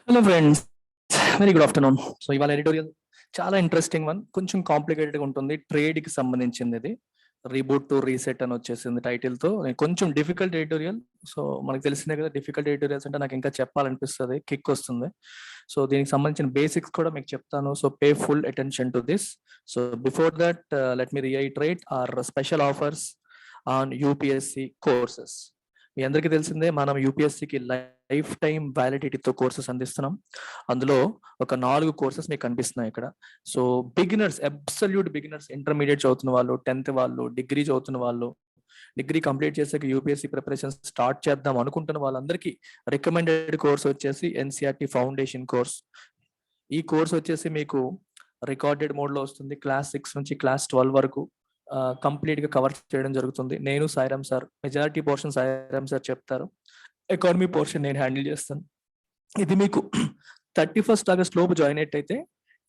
Hello friends, very good afternoon. So ఇవాళ editorial చాలా interesting one, కొంచెం కాంప్లికేటెడ్గా ఉంటుంది. ట్రేడ్కి సంబంధించింది ఇది. రీబూట్ టు రీసెట్ అని వచ్చేసింది టైటిల్తో. కొంచెం డిఫికల్ట్ ఎడిటోరియల్. సో మనకు తెలిసిందే కదా, డిఫికల్ట్ ఎడిటోరియల్స్ అంటే నాకు ఇంకా చెప్పాలనిపిస్తుంది, కిక్ వస్తుంది. సో దీనికి సంబంధించిన బేసిక్స్ కూడా మీకు చెప్తాను. So pay full attention to this. So before that let me reiterate our special offers on UPSC courses. మీ అందరికీ తెలిసిందే, మనం యూపీఎస్సికి లైఫ్ టైం వ్యాలిడిటీతో కోర్సెస్ అందిస్తున్నాం. అందులో ఒక 4 కోర్సెస్ మీకు కనిపిస్తున్నాయి ఇక్కడ. So beginners, absolute beginners, intermediate చదువుతున్న వాళ్ళు, 10th వాళ్ళు, డిగ్రీ చదువుతున్న వాళ్ళు, డిగ్రీ కంప్లీట్ చేసాక యూపీఎస్సీ ప్రిపరేషన్ స్టార్ట్ చేద్దాం అనుకుంటున్న వాళ్ళందరికీ రికమెండెడ్ కోర్స్ వచ్చేసి ఎన్సీఆర్టీ ఫౌండేషన్ కోర్స్. ఈ కోర్స్ వచ్చేసి మీకు రికార్డెడ్ మోడ్లో వస్తుంది. క్లాస్ 6 నుంచి క్లాస్ 12 వరకు కంప్లీట్ గా కవర్ చేయడం జరుగుతుంది. నేను Sairam sir, majority portion Sairam sir చెప్తారు, ఎకానమీ పోర్షన్ నేను హ్యాండిల్ చేస్తాను. ఇది మీకు 31st ఆగస్ట్ లోపు జాయిన్ అయితే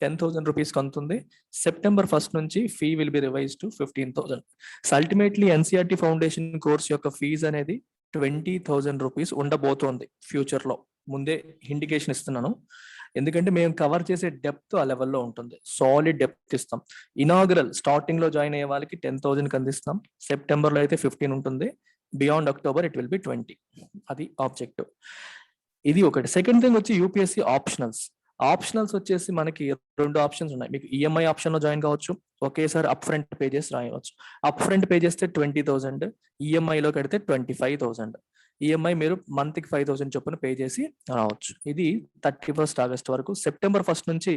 10,000 రూపీస్ అందుతుంది. సెప్టెంబర్ 1 నుంచి fee will be revise to 15,000. Ultimately NCERT foundation course యొక్క ఫీజు అనేది 20,000 రూపీస్ ఉండబోతోంది ఫ్యూచర్ లో. ముందే ఇండికేషన్ ఇస్తున్నాను, ఎందుకంటే మేము కవర్ చేసే డెప్త్ ఆ లెవెల్లో ఉంటుంది. సాలిడ్ డెప్త్ ఇస్తాం. ఇనాగరల్ స్టార్టింగ్ లో జాయిన్ అయ్యే వాళ్ళకి 10,000 అందిస్తాం. సెప్టెంబర్ లో అయితే 15 ఉంటుంది. Beyond October it will be 20. అది ఆబ్జెక్టివ్. ఇది ఒకటి. సెకండ్ థింగ్ వచ్చి యూపీఎస్సీ ఆప్షనల్స్. ఆప్షనల్స్ వచ్చేసి మనకి 2 ఆప్షన్స్ ఉన్నాయి. మీకు ఈఎంఐ ఆప్షన్ లో జాయిన్ కావచ్చు, ఒకేసారి అప్ ఫ్రంట్ పేజెస్ రాయవచ్చు. అప్ ఫ్రంట్ పే చేస్తే 20,000, ఈఎంఐలో కడితే 25,000. ఈఎంఐ మీరు మంత్ కి 5,000 చొప్పున పే చేసి రావచ్చు. ఇది 31st ఆగస్ట్ వరకు. సెప్టెంబర్ 1 నుంచి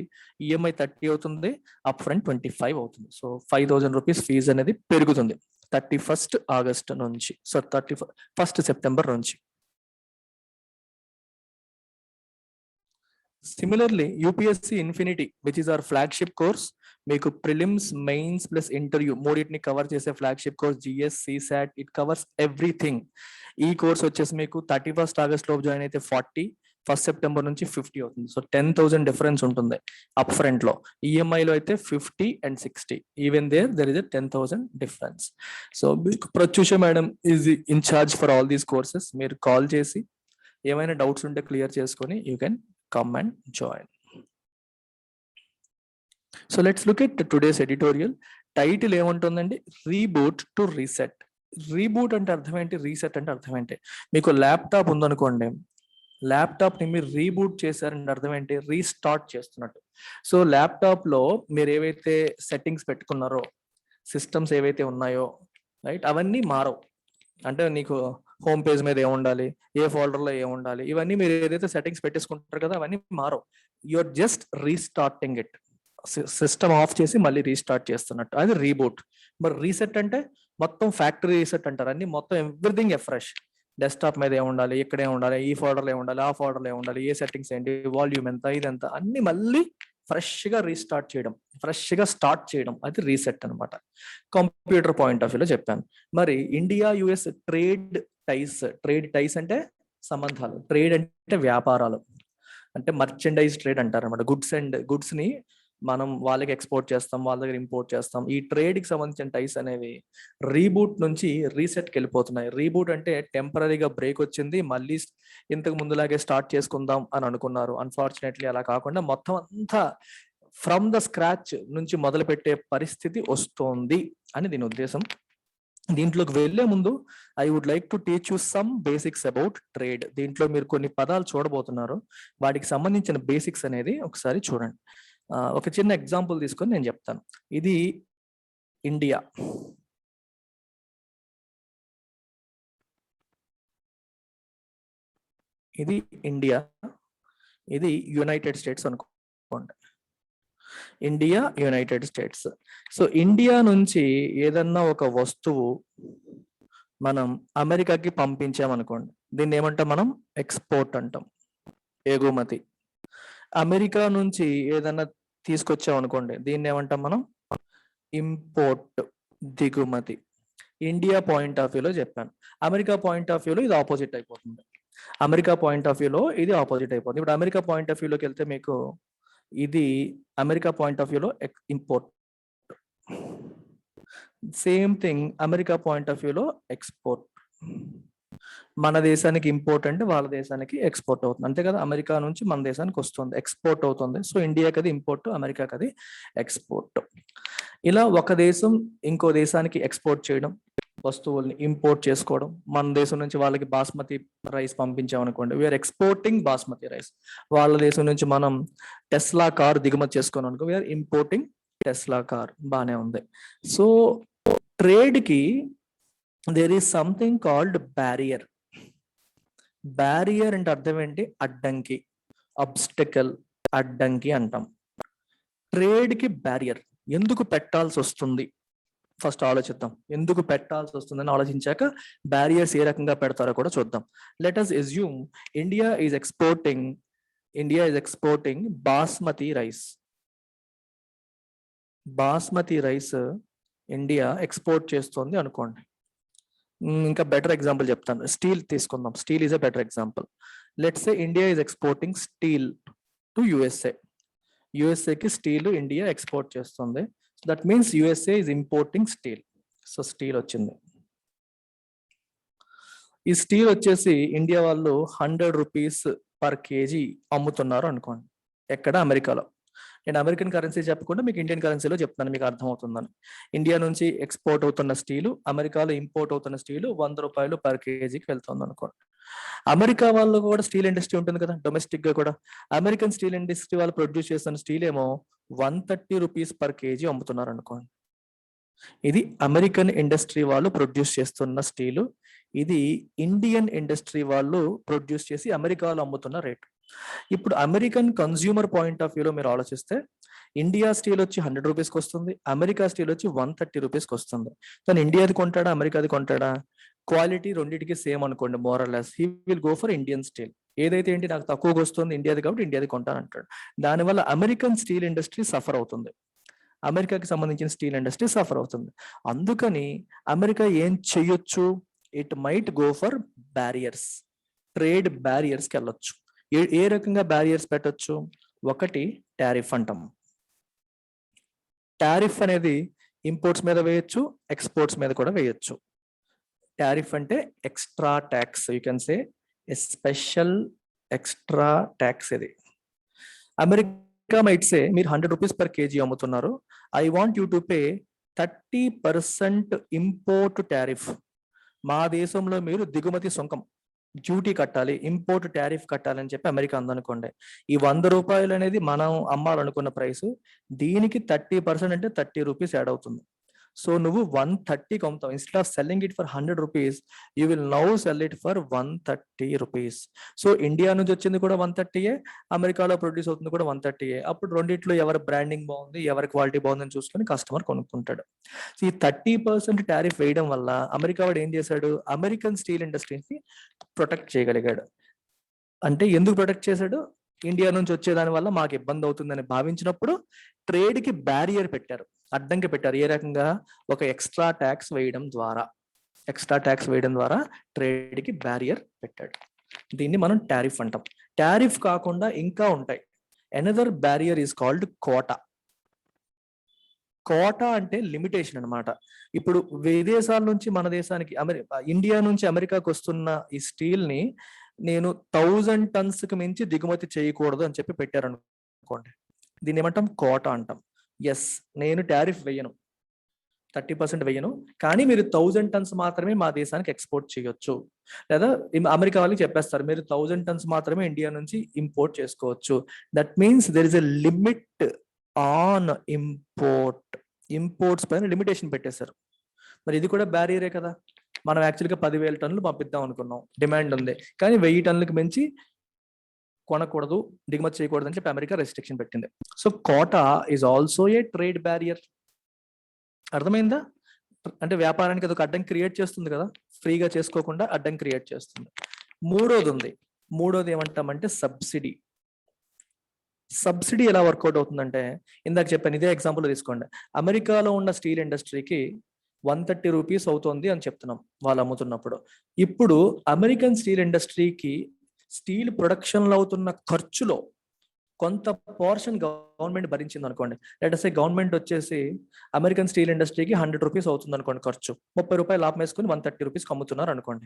ఈఎంఐ 30 అవుతుంది, అప్ ఫ్రంట్ 25 అవుతుంది. సో 5,000 రూపీస్ ఫీజు అనేది పెరుగుతుంది 31st ఆగస్ట్ నుంచి. సో 31st సెప్టెంబర్ నుంచి. Similarly UPSC infinity, which is our flagship course, మీకు ప్రిలిమ్స్, మెయిన్స్ ప్లస్ ఇంటర్వ్యూ మూడింటిని కవర్ చేసే flagship course. GS, CSAT, it covers everything. ఈ కోర్స్ వచ్చేసి మీకు 31st ఆగస్ట్ లోపు జాయిన్ అయితే 40, 1st సెప్టెంబర్ నుంచి 50 అవుతుంది. సో 10,000 డిఫరెన్స్ ఉంటుంది అప్ ఫ్రంట్ లో. ఈఎంఐలో అయితే 50 and 60. Even there is a 10,000 difference. So మీకు Pratyusha madam is in charge for all these courses. మీరు కాల్ చేసి ఏమైనా డౌట్స్ ఉంటే క్లియర్ చేసుకొని you can come and join. So let's look at today's editorial. Title ఏముంటుందండి? Reboot to reset. రీబూట్ అంటే అర్థం ఏంటి, రీసెట్ అంటే అర్థం ఏంటి? మీకు ల్యాప్టాప్ ఉందనుకోండి, ల్యాప్టాప్ ని మీరు రీబూట్ చేశారంటే అర్థం ఏంటి? రీస్టార్ట్ చేస్తున్నట్టు. సో ల్యాప్టాప్ లో మీరు ఏవైతే సెట్టింగ్స్ పెట్టుకున్నారో, సిస్టమ్స్ ఏవైతే ఉన్నాయో, రైట్, అవన్నీ మారవు. అంటే నీకు హోమ్ పేజ్ మీద ఏముండాలి, ఏ ఫోల్డర్లో ఏముండాలి, ఇవన్నీ మీరు ఏదైతే సెట్టింగ్స్ పెట్టేసుకుంటారు కదా, అవన్నీ మారవు. You're just restarting it. System off చేసి మళ్ళీ రీస్టార్ట్ చేస్తున్నట్టు, అది రీబూట్. మరి రీసెట్ అంటే మొత్తం ఫ్యాక్టరీ రీసెట్ అంటారు. అన్ని మొత్తం ఎవ్రీథింగ్ ఫ్రెష్. డెస్క్టాప్ మీద ఏముండాలి, ఇక్కడే ఉండాలి, ఈ ఫోల్డర్లో ఏముండాలి, ఆ ఫోల్డర్లో ఏముండాలి, ఏ సెట్టింగ్స్ ఏంటి, వాల్యూమ్ ఎంత, ఇదంతా అన్ని మళ్ళీ ఫ్రెష్ గా రీస్టార్ట్ చేయడం, ఫ్రెష్ గా స్టార్ట్ చేయడం, అది రీసెట్ అనమాట. కంప్యూటర్ పాయింట్ ఆఫ్ వ్యూలో చెప్పాను. మరి ఇండియా యుఎస్ ట్రేడ్ టైస్ అంటే సంబంధాలు. ట్రేడ్ అంటే వ్యాపారాలు, అంటే మర్చెండైజ్ ట్రేడ్ అంటారు అనమాట. గుడ్స్ ని మనం వాళ్ళకి ఎక్స్పోర్ట్ చేస్తాం, వాళ్ళ దగ్గర ఇంపోర్ట్ చేస్తాం. ఈ ట్రేడ్ కి సంబంధించిన టైస్ అనేవి రీబూట్ నుంచి రీసెట్కి వెళ్ళిపోతున్నాయి. రీబూట్ అంటే టెంపరీగా బ్రేక్ వచ్చింది, మళ్ళీ ఇంతకు ముందులాగే స్టార్ట్ చేసుకుందాం అని అనుకున్నారు. అన్ఫార్చునేట్లీ అలా కాకుండా మొత్తం అంతా ఫ్రమ్ ద స్క్రాచ్ నుంచి మొదలు పెట్టే పరిస్థితి వస్తోంది అని దీని ఉద్దేశం. దీంట్లోకి వెళ్లే ముందు I would like to teach you some basics about trade. దీంట్లో మీరు కొన్ని పదాలు చూడబోతున్నారు, వాటికి సంబంధించిన బేసిక్స్ అనేది ఒకసారి చూడండి. ఒక చిన్న ఎగ్జాంపుల్ తీసుకొని నేను చెప్తాను. ఇది ఇండియా, ఇది ఇండియా, ఇది యునైటెడ్ స్టేట్స్ అనుకోండి. India, United states. So India నుంచి ఏదన్నా ఒక వస్తువు మనం అమెరికాకి పంపించామనుకోండి, దీన్ని ఏమంటాం మనం? ఎక్స్పోర్ట్ అంటాం, ఎగుమతి. అమెరికా నుంచి ఏదన్నా తీసుకొచ్చామనుకోండి, దీన్ని ఏమంటాం మనం? ఇంపోర్ట్, దిగుమతి. ఇండియా పాయింట్ ఆఫ్ వ్యూలో చెప్పాను. అమెరికా పాయింట్ ఆఫ్ వ్యూలో ఇది ఆపోజిట్ అయిపోతుంది. అమెరికా పాయింట్ ఆఫ్ వ్యూలో ఇది ఆపోజిట్ అయిపోతుంది. ఇప్పుడు అమెరికా పాయింట్ ఆఫ్ వ్యూలోకి వెళ్తే మీకు ఇది అమెరికా పాయింట్ ఆఫ్ వ్యూలో import. Same thing America point of వ్యూలో ఎక్స్పోర్ట్. మన దేశానికి ఇంపోర్ట్ అంటే వాళ్ళ దేశానికి ఎక్స్పోర్ట్ అవుతుంది, అంతే కదా. అమెరికా నుంచి మన దేశానికి వస్తుంది, ఎక్స్పోర్ట్ అవుతుంది. సో ఇండియాకి అది ఇంపోర్ట్, అమెరికాకి అది ఎక్స్పోర్ట్. ఇలా ఒక దేశం ఇంకో దేశానికి ఎక్స్పోర్ట్ చేయడం, వస్తువుల్ని ఇంపోర్ట్ చేసుకోవడం. మన దేశం నుంచి వాళ్ళకి బాస్మతి రైస్ పంపించామనుకోండి, వీఆర్ ఎక్స్పోర్టింగ్ బాస్మతి రైస్. వాళ్ళ దేశం నుంచి మనం టెస్లా కార్ దిగుమతి చేసుకున్నాం అనుకో, వీఆర్ ఇంపోర్టింగ్ టెస్లా కార్. బానే ఉంది. సో ట్రేడ్కి there is something called barrier. Barrier అంటే అర్థం ఏంటి? అడ్డంకి, అబ్స్టకల్, అడ్డంకి అంటాం. ట్రేడ్కి బ్యారియర్ ఎందుకు పెట్టాల్సి వస్తుంది ఫస్ట్ ఆలోచిద్దాం. ఎందుకు పెట్టాల్సి వస్తుందని ఆలోచించాక బ్యారియర్స్ ఏ రకంగా పెడతారో కూడా చూద్దాం. Let us assume India is exporting basmati rice. Basmati rice India export చేస్తుంది అనుకోండి. ఇంకా బెటర్ ఎగ్జాంపుల్ చెప్తాను, స్టీల్ తీసుకుందాం. Steel is a better example. Let's say India is exporting steel to USA. యుఎస్ఏకి స్టీల్ ఇండియా ఎక్స్పోర్ట్ చేస్తుంది. That means USA is importing steel. So steel వచ్చింది. ఈ steel వచ్చేసి ఇండియా వాళ్ళు 100 రూపీస్ పర్ కేజీ అమ్ముతున్నారు అనుకోండి. ఎక్కడ? అమెరికాలో. నేను అమెరికన్ కరెన్సీ చెప్పకుండా మీకు ఇండియన్ కరెన్సీలో చెప్తాను, మీకు అర్థమవుతుందని. ఇండియా నుంచి ఎక్స్పోర్ట్ అవుతున్న స్టీలు, అమెరికాలో ఇంపోర్ట్ అవుతున్న స్టీలు 100 రూపాయలు పర్ కేజీకి వెళ్తుంది అనుకోండి. అమెరికా వాళ్ళు కూడా స్టీల్ ఇండస్ట్రీ ఉంటుంది కదా, డొమెస్టిక్ గా కూడా. అమెరికన్ స్టీల్ ఇండస్ట్రీ వాళ్ళు ప్రొడ్యూస్ చేస్తున్న స్టీల్ ఏమో 130 రూపీస్ పర్ కేజీ అమ్ముతున్నారు అనుకోండి. ఇది అమెరికన్ ఇండస్ట్రీ వాళ్ళు ప్రొడ్యూస్ చేస్తున్న స్టీలు. ఇది ఇండియన్ ఇండస్ట్రీ వాళ్ళు ప్రొడ్యూస్ చేసి అమెరికాలో అమ్ముతున్న రేట్. ఇప్పుడు అమెరికన్ కన్స్యూమర్ పాయింట్ ఆఫ్ వ్యూలో మీరు ఆలోచిస్తే, ఇండియా స్టీల్ వచ్చి 100 రూపీస్కి వస్తుంది, అమెరికా స్టీల్ వచ్చి 130 రూపీస్కి వస్తుంది. కానీ ఇండియాది కొంటాడా, అమెరికాది కొంటాడా? క్వాలిటీ రెండింటికి సేమ్ అనుకోండి, మోరల్లెస్. He will go for Indian steel. ఏదైతే ఏంటి నాకు తక్కువగా వస్తుంది ఇండియాది కాబట్టి ఇండియాది కొంటాను అంటాడు. దానివల్ల అమెరికన్ స్టీల్ ఇండస్ట్రీ సఫర్ అవుతుంది, అమెరికాకి సంబంధించిన స్టీల్ ఇండస్ట్రీ సఫర్ అవుతుంది. అందుకని అమెరికా ఏం చెయ్యొచ్చు? It might go for barriers, trade బ్యారియర్స్కి వెళ్ళొచ్చు. ఏ రకంగా బ్యారియర్స్ పెట్టొచ్చు? ఒకటి టారిఫ్ అంటాం. టారిఫ్ అనేది ఇంపోర్ట్స్ మీద వేయొచ్చు, ఎక్స్పోర్ట్స్ మీద కూడా వేయొచ్చు. టారిఫ్ అంటే extra tax, you can say a special extra tax. ఇది అమెరికా మైట్ సే, మీరు 100 రూపీస్ పర్ కేజీ అమ్ముతున్నారు, I want you to pay 30% import tariff. మా దేశంలో మీరు దిగుమతి సుంకం, డ్యూటీ కట్టాలి, ఇంపోర్ట్ టారిఫ్ కట్టాలని చెప్పి అమెరికా అందనుకోండి. ఈ 100 రూపాయలు అనేది మనం అమ్మాలనుకున్న ప్రైస్, దీనికి 30% అంటే 30 రూపీస్ యాడ్ అవుతుంది. సో నువ్వు 130కి అమ్ముతావు. Instead of selling it for 100 rupees, you will now sell it for 130 rupees. So India నుంచి వచ్చింది కూడా 130, అమెరికాలో ప్రొడ్యూస్ అవుతుంది కూడా 130. అప్పుడు రెండిట్లో ఎవరి బ్రాండింగ్ బాగుంది, ఎవరి క్వాలిటీ బాగుందని చూసుకొని కస్టమర్ కొనుక్కుంటాడు. సో ఈ 30% టారిఫ్ వేయడం వల్ల అమెరికా వాడు ఏం చేశాడు? అమెరికన్ స్టీల్ ఇండస్ట్రీని ప్రొటెక్ట్ చేయగలిగాడు. అంటే ఎందుకు ప్రొటెక్ట్ చేశాడు? ఇండియా నుంచి వచ్చేదాని వల్ల మాకు ఇబ్బంది అవుతుందని భావించినప్పుడు ట్రేడ్కి బ్యారియర్ పెట్టారు, అడ్డంకి పెట్టారు. ఏ రకంగా? ఒక ఎక్స్ట్రా ట్యాక్స్ వేయడం ద్వారా. ఎక్స్ట్రా ట్యాక్స్ వేయడం ద్వారా ట్రేడ్కి బ్యారియర్ పెట్టాడు. దీన్ని మనం టారిఫ్ అంటాం. టారిఫ్ కాకుండా ఇంకా ఉంటాయి. Another barrier is called quota. Quota అంటే లిమిటేషన్ అన్నమాట. ఇప్పుడు విదేశాల నుంచి మన దేశానికి, ఇండియా నుంచి అమెరికాకు వస్తున్న ఈ స్టీల్ ని నేను 1000 టన్స్ కి మించి దిగుమతి చేయకూడదు అని చెప్పి పెట్టారు అనుకోండి. దీన్ని ఏమంటాం? కోటా అంటాం. ఎస్, నేను టారిఫ్ వేయను, 30% వేయను, కానీ మీరు 1000 టన్స్ మాత్రమే మా దేశానికి ఎక్స్పోర్ట్ చేయొచ్చు. లేదా అమెరికా వాళ్ళకి చెప్పేస్తారు, మీరు 1000 టన్స్ మాత్రమే ఇండియా నుంచి ఇంపోర్ట్ చేసుకోవచ్చు. That means there is a limit on import. Imports పైన లిమిటేషన్ పెట్టేశారు. మరి ఇది కూడా బ్యారియరే కదా. మనం యాక్చువల్గా 10,000 టన్నులు పంపిద్దాం అనుకున్నాం, డిమాండ్ ఉంది, కానీ 1000 టన్నులకు మించి కొనకూడదు, దిగుమతి చేయకూడదు అని చెప్పి అమెరికా రెస్ట్రిక్షన్ పెట్టింది. So quota is also a trade barrier. అర్థమైందా? అంటే వ్యాపారానికి అదొక అడ్డం క్రియేట్ చేస్తుంది కదా, ఫ్రీగా చేసుకోకుండా అడ్డం క్రియేట్ చేస్తుంది. మూడోది ఉంది. మూడోది ఏమంటామంటే సబ్సిడీ. సబ్సిడీ ఎలా వర్కౌట్ అవుతుందంటే, ఇందాక చెప్పాను, ఇదే ఎగ్జాంపుల్ తీసుకోండి. అమెరికాలో ఉన్న స్టీల్ ఇండస్ట్రీకి 130 రూపీస్ అవుతుంది అని చెప్తున్నాం వాళ్ళు అమ్ముతున్నప్పుడు. ఇప్పుడు అమెరికన్ స్టీల్ ఇండస్ట్రీకి స్టీల్ ప్రొడక్షన్లో అవుతున్న ఖర్చులో కొంత పోర్షన్ గవర్నమెంట్ భరించింది అనుకోండి. లెట్ అస్ సే గవర్నమెంట్ వచ్చేసి అమెరికన్ స్టీల్ ఇండస్ట్రీకి 100 రూపీస్ అవుతుంది అనుకోండి ఖర్చు, 30 రూపాయలు లాభం వేసుకుని 130 రూపీస్కి అమ్ముతున్నారు అనుకోండి.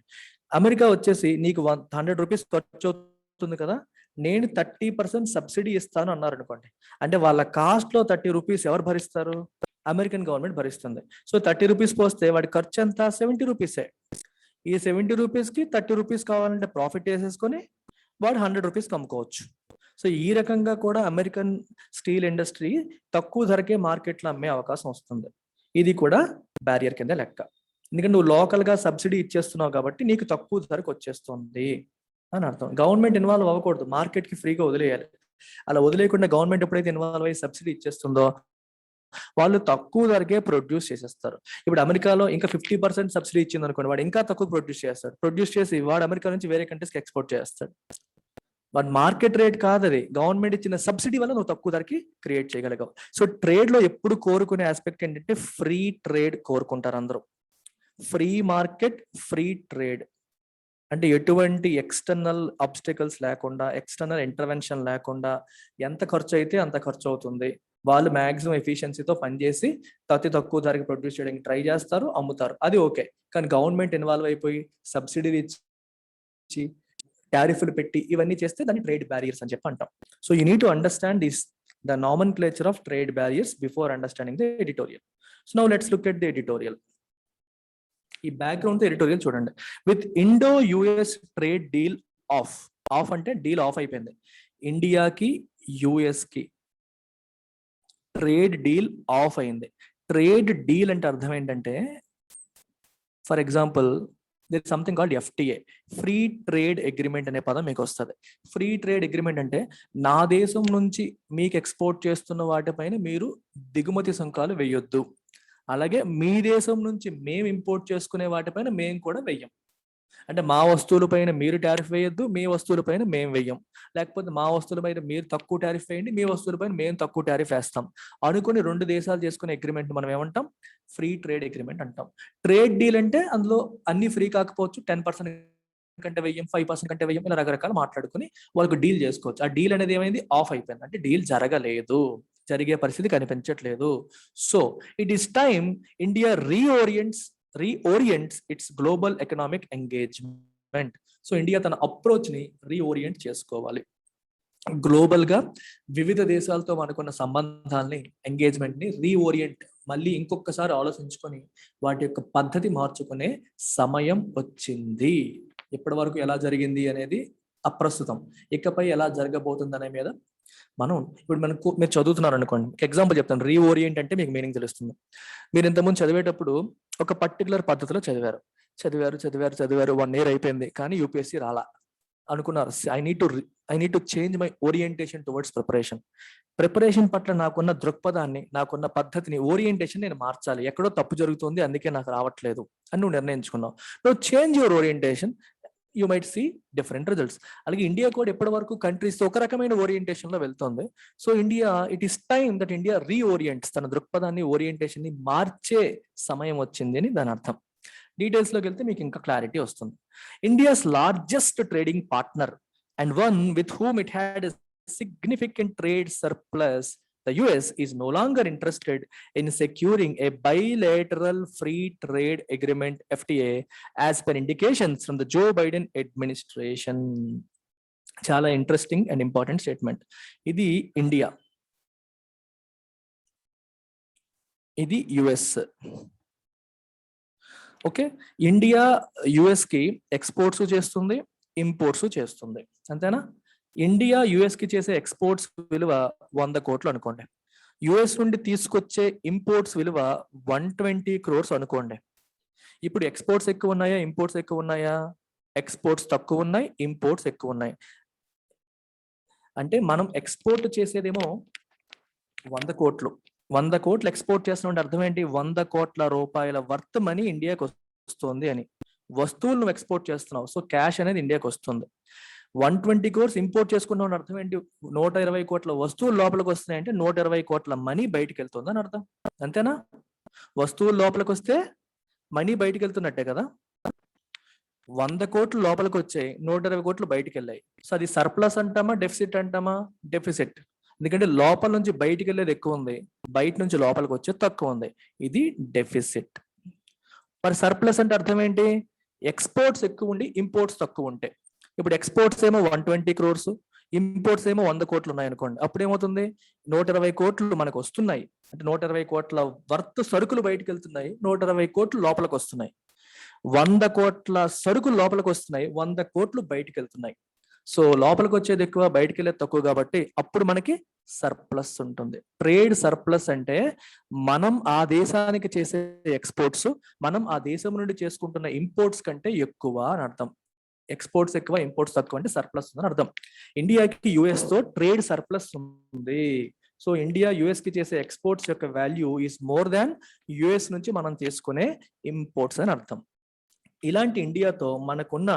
అమెరికా వచ్చేసి నీకు 100 రూపీస్ ఖర్చు అవుతుంది కదా, నేను 30% సబ్సిడీ ఇస్తాను అన్నారు అనుకోండి. అంటే వాళ్ళ కాస్ట్ లో 30 రూపీస్ ఎవరు భరిస్తారు? అమెరికన్ గవర్నమెంట్ భరిస్తుంది. సో 30 రూపీస్ పోస్తే వాడి ఖర్చు ఎంత? 70 రూపీసే. ఈ 70 రూపీస్కి 30 రూపీస్ కావాలంటే ప్రాఫిట్ వేసేసుకొని వాడు 100 రూపీస్కి అమ్ముకోవచ్చు. సో ఈ రకంగా కూడా అమెరికన్ స్టీల్ ఇండస్ట్రీ తక్కువ ధరకే మార్కెట్లో అమ్మే అవకాశం వస్తుంది. ఇది కూడా బ్యారియర్ కింద లెక్క. ఎందుకంటే నువ్వు లోకల్గా సబ్సిడీ ఇచ్చేస్తున్నావు కాబట్టి నీకు తక్కువ ధరకు వచ్చేస్తుంది అని అర్థం. గవర్నమెంట్ ఇన్వాల్వ్ అవ్వకూడదు, మార్కెట్కి ఫ్రీగా వదిలేయాలి. అలా వదిలేయకుండా గవర్నమెంట్ ఎప్పుడైతే ఇన్వాల్వ్ అయ్యి సబ్సిడీ ఇచ్చేస్తుందో వాళ్ళు తక్కువ ధరకే ప్రొడ్యూస్ చేసేస్తారు. ఇప్పుడు అమెరికాలో ఇంకా 50% సబ్సిడీ ఇచ్చింది అనుకోండి, వాడు ఇంకా తక్కువ ప్రొడ్యూస్ చేస్తాడు. ప్రొడ్యూస్ చేసి వాడు అమెరికా నుంచి వేరే కంట్రీస్కి ఎక్స్పోర్ట్ చేస్తాడు. వాడు మార్కెట్ రేట్ కాదు, అది గవర్నమెంట్ ఇచ్చిన సబ్సిడీ వల్ల నువ్వు తక్కువ ధరకి క్రియేట్ చేయగలిగావు. సో ట్రేడ్ లో ఎప్పుడు కోరుకునే ఆస్పెక్ట్ ఏంటంటే ఫ్రీ ట్రేడ్ కోరుకుంటారు అందరూ. ఫ్రీ మార్కెట్, ఫ్రీ ట్రేడ్ అంటే ఎటువంటి ఎక్స్టర్నల్ ఆబ్స్టికల్స్ లేకుండా, ఎక్స్టర్నల్ ఇంటర్వెన్షన్ లేకుండా ఎంత ఖర్చు అయితే అంత ఖర్చు అవుతుంది. వాళ్ళు మాక్సిమం ఎఫిషియన్సీతో పనిచేసి అతి తక్కువ ధరకి ప్రొడ్యూస్ చేయడానికి ట్రై చేస్తారు, అమ్ముతారు, అది ఓకే. కానీ గవర్నమెంట్ ఇన్వాల్వ్ అయిపోయి సబ్సిడీలు ఇచ్చి టారిఫ్లు పెట్టి ఇవన్నీ చేస్తే దాన్ని ట్రేడ్ బ్యారియర్స్ అని చెప్పి అంటాం. So you need to understand this the nomenclature of trade barriers before understanding the editorial. So now let's look at the editorial. ఈ బ్యాక్గ్రౌండ్ తో ఎడిటోరియల్ చూడండి. With Indo US trade deal of, of అంటే deal of అయిపోయింది. ఇండియాకి US కి trade deal of అయింది. Trade deal అంటే అర్థం ఏంటంటే, for example there is something called FTA, free trade agreement అనే పదం మీకు వస్తుంది. ఫ్రీ ట్రేడ్ అగ్రిమెంట్ అంటే నా దేశం నుంచి మీకు ఎక్స్పోర్ట్ చేస్తున్న వాటిపైన మీరు దిగుమతి సుంకాలు వేయొద్దు, అలాగే మీ దేశం నుంచి మేము ఇంపోర్ట్ చేసుకునే వాటిపైన మేము కూడా వెయ్యం. అంటే మా వస్తువులపైన మీరు టారిఫ్ వేయొద్దు, మీ వస్తువులపైన మేము వెయ్యం. లేకపోతే మా వస్తువులపైన మీరు తక్కువ టారిఫ్ వేయండి, మీ వస్తువులపైన మేము తక్కువ టారిఫ్ వేస్తాం అనుకుని రెండు దేశాలు చేసుకునే అగ్రిమెంట్ మనం ఏమంటాం? ఫ్రీ ట్రేడ్ అగ్రిమెంట్ అంటాం. ట్రేడ్ డీల్ అంటే అందులో అన్ని ఫ్రీ కాకపోవచ్చు, 10% కంటే వెయ్యం, 5% కంటే వెయ్యం, ఇలా రకరకాలు మాట్లాడుకుని వాళ్ళకు డీల్ చేసుకోవచ్చు. ఆ డీల్ అనేది ఏమైంది? ఆఫ్ అయిపోయింది. అంటే డీల్ జరగలేదు, జరిగే పరిస్థితి కనిపించట్లేదు. So it is time India రీఓరియంట్స్ it's global economic engagement. So India తన అప్రోచ్ ని రీఓరియంట్ చేసుకోవాలి. గ్లోబల్ గా వివిధ దేశాలతో మనకున్న సంబంధాలని, ఎంగేజ్మెంట్ ని రీఓరియంట్, మళ్ళీ ఇంకొకసారి ఆలోచించుకొని వాటి యొక్క పద్ధతి మార్చుకునే సమయం వచ్చింది. ఇప్పటి వరకు ఎలా జరిగింది అనేది అప్రస్తుతం, ఇకపై ఎలా జరగబోతుంది అనే మీద మనం ఇప్పుడు మీరు చదువుతున్నారు అనుకోండి, ఎగ్జాంపుల్ చెప్తాను. రీఓరియంట్ అంటే మీకు మీనింగ్ తెలుస్తుంది. మీరు ఇంతకుముందు చదివేటప్పుడు ఒక పర్టికులర్ పద్ధతిలో చదివారు 1 year అయిపోయింది, కానీ యూపీఎస్సీ రాలా అనుకున్నారు. I need to change my orientation towards preparation పట్ల నాకున్న దృక్పథాన్ని, నాకున్న పద్ధతిని, ఓరియంటేషన్ నేను మార్చాలి. ఎక్కడో తప్పు జరుగుతుంది, అందుకే నాకు రావట్లేదు అని నువ్వు నిర్ణయించుకున్నావు. నువ్వు change your orientation, you might see different results. అలాగే ఇండియా కూడా ఎప్పటి వరకు కంట్రీస్ ఒక రకమైన ఓరియంటేషన్ లో వెళ్తుంది. So it is time that India reorients, తన దృక్పథాన్ని, ఓరియంటేషన్ ని మార్చే సమయం వచ్చింది అని దాని అర్థం. డీటెయిల్స్ లోకి వెళ్తే మీకు ఇంకా క్లారిటీ వస్తుంది. India's largest trading partner and one with whom it had a significant trade surplus, the US is no longer interested in securing a bilateral free trade agreement FTA as per indications from the Joe Biden administration. చాలా interesting and important statement. ఇది India, ఇది US. Okay, India US కి exports చేస్తుంది, imports చేస్తుంది, అంతేనా? India US కి చేసే exports విలువ 100 కోట్లు అనుకోండి. యుఎస్ నుండి తీసుకొచ్చే ఇంపోర్ట్స్ విలువ 120 crores అనుకోండి. ఇప్పుడు ఎక్స్పోర్ట్స్ ఎక్కువ ఉన్నాయా, ఇంపోర్ట్స్ ఎక్కువ ఉన్నాయా? ఎక్స్పోర్ట్స్ తక్కువ ఉన్నాయి, ఇంపోర్ట్స్ ఎక్కువ ఉన్నాయి. అంటే మనం ఎక్స్పోర్ట్ చేసేదేమో 100 కోట్లు. 100 కోట్లు ఎక్స్పోర్ట్ చేస్తున్న అర్థం ఏంటి? 100 కోట్ల రూపాయల వర్త్ మనీ ఇండియాకి వస్తుంది అని. వస్తువులు నువ్వు ఎక్స్పోర్ట్ చేస్తున్నావు, సో క్యాష్ అనేది ఇండియాకి వస్తుంది. 120 crores ఇంపోర్ట్ చేసుకున్నావు అర్థం ఏంటి? 120 కోట్ల వస్తువులు లోపలికి వస్తున్నాయంటే 120 కోట్ల మనీ బయటికి వెళ్తుంది అని అర్థం, అంతేనా? వస్తువులు లోపలికి వస్తే మనీ బయటికి వెళ్తున్నట్టే కదా. 100 కోట్లు లోపలికి వచ్చాయి, 120 కోట్లు బయటికి వెళ్ళాయి. సో అది సర్ప్లస్ అంటామా, డెఫిసిట్ అంటామా? డెఫిసిట్. ఎందుకంటే లోపల నుంచి బయటికి వెళ్ళేది ఎక్కువ ఉంది, బయట నుంచి లోపలికి వచ్చేది తక్కువ ఉంది. ఇది డెఫిసిట్. మరి సర్ప్లస్ అంటే అర్థం ఏంటి? ఎక్స్పోర్ట్స్ ఎక్కువ ఉండి ఇంపోర్ట్స్ తక్కువ ఉంటాయి. ఇప్పుడు ఎక్స్పోర్ట్స్ ఏమో 120 crores, ఇంపోర్ట్స్ ఏమో 100 కోట్లు ఉన్నాయి అనుకోండి. అప్పుడు ఏమవుతుంది? 120 కోట్లు మనకు వస్తున్నాయి, అంటే 120 కోట్ల వర్త్ సరుకులు బయటకు వెళ్తున్నాయి, 120 కోట్లు లోపలికి వస్తున్నాయి. 100 కోట్ల సరుకులు లోపలికి వస్తున్నాయి, 100 కోట్లు బయటకు వెళ్తున్నాయి. సో లోపలికి వచ్చేది ఎక్కువ, బయటకు వెళ్ళేది తక్కువ, కాబట్టి అప్పుడు మనకి సర్ప్లస్ ఉంటుంది. ట్రేడ్ సర్ప్లస్ అంటే మనం ఆ దేశానికి చేసే ఎక్స్పోర్ట్స్ మనం ఆ దేశం నుండి చేసుకుంటున్న ఇంపోర్ట్స్ కంటే ఎక్కువ అని అర్థం. ఎక్స్పోర్ట్స్ ఎక్కువ, ఇంపోర్ట్స్ తక్కువ అంటే సర్ప్లస్ ఉందని అర్థం. ఇండియాకి యుఎస్ తో ట్రేడ్ సర్ప్లస్ ఉంది. సో ఇండియా యుఎస్ కి చేసే ఎక్స్పోర్ట్స్ యొక్క value is more than US నుంచి మనం తీసుకునే ఇంపోర్ట్స్ అని అర్థం. ఇలాంటి ఇండియాతో మనకున్న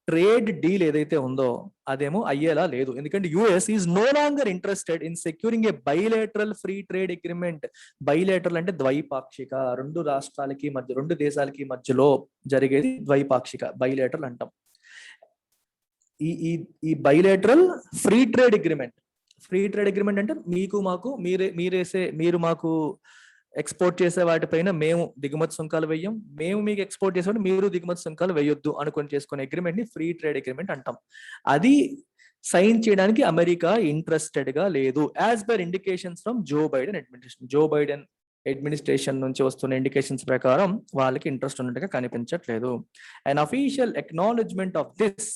ట్రేడ్ డీల్ ఏదైతే ఉందో అదేమో అయ్యేలా లేదు. ఎందుకంటే US is no longer interested in securing a bilateral free trade agreement. Bilateral అంటే ద్వైపాక్షిక, రెండు రాష్ట్రాలకి మధ్య, రెండు దేశాలకి మధ్యలో జరిగేది ద్వైపాక్షిక, బైలేటరల్ అంటాం. ఈ bilateral free trade agreement. Free trade agreement అంటే మీకు మాకు, మీరు మాకు ఎక్స్పోర్ట్ చేసే వాటిపైన మేము దిగుమతి సుంకాలు వేయం, మేము మీకు ఎక్స్పోర్ట్ చేసే మీరు దిగుమతి సుంకాలు వేయొద్దు అనుకొని చేసుకునే అగ్రిమెంట్ ని ఫ్రీ ట్రేడ్ అగ్రిమెంట్ అంటాం. అది సైన్ చేయడానికి అమెరికా ఇంట్రెస్టెడ్ గా లేదు, as per indications from Joe Biden administration. Joe Biden administration నుంచి వస్తున్న ఇండికేషన్స్ ప్రకారం వాళ్ళకి ఇంట్రెస్ట్ ఉన్నట్టుగా కనిపించట్లేదు. And official acknowledgement of this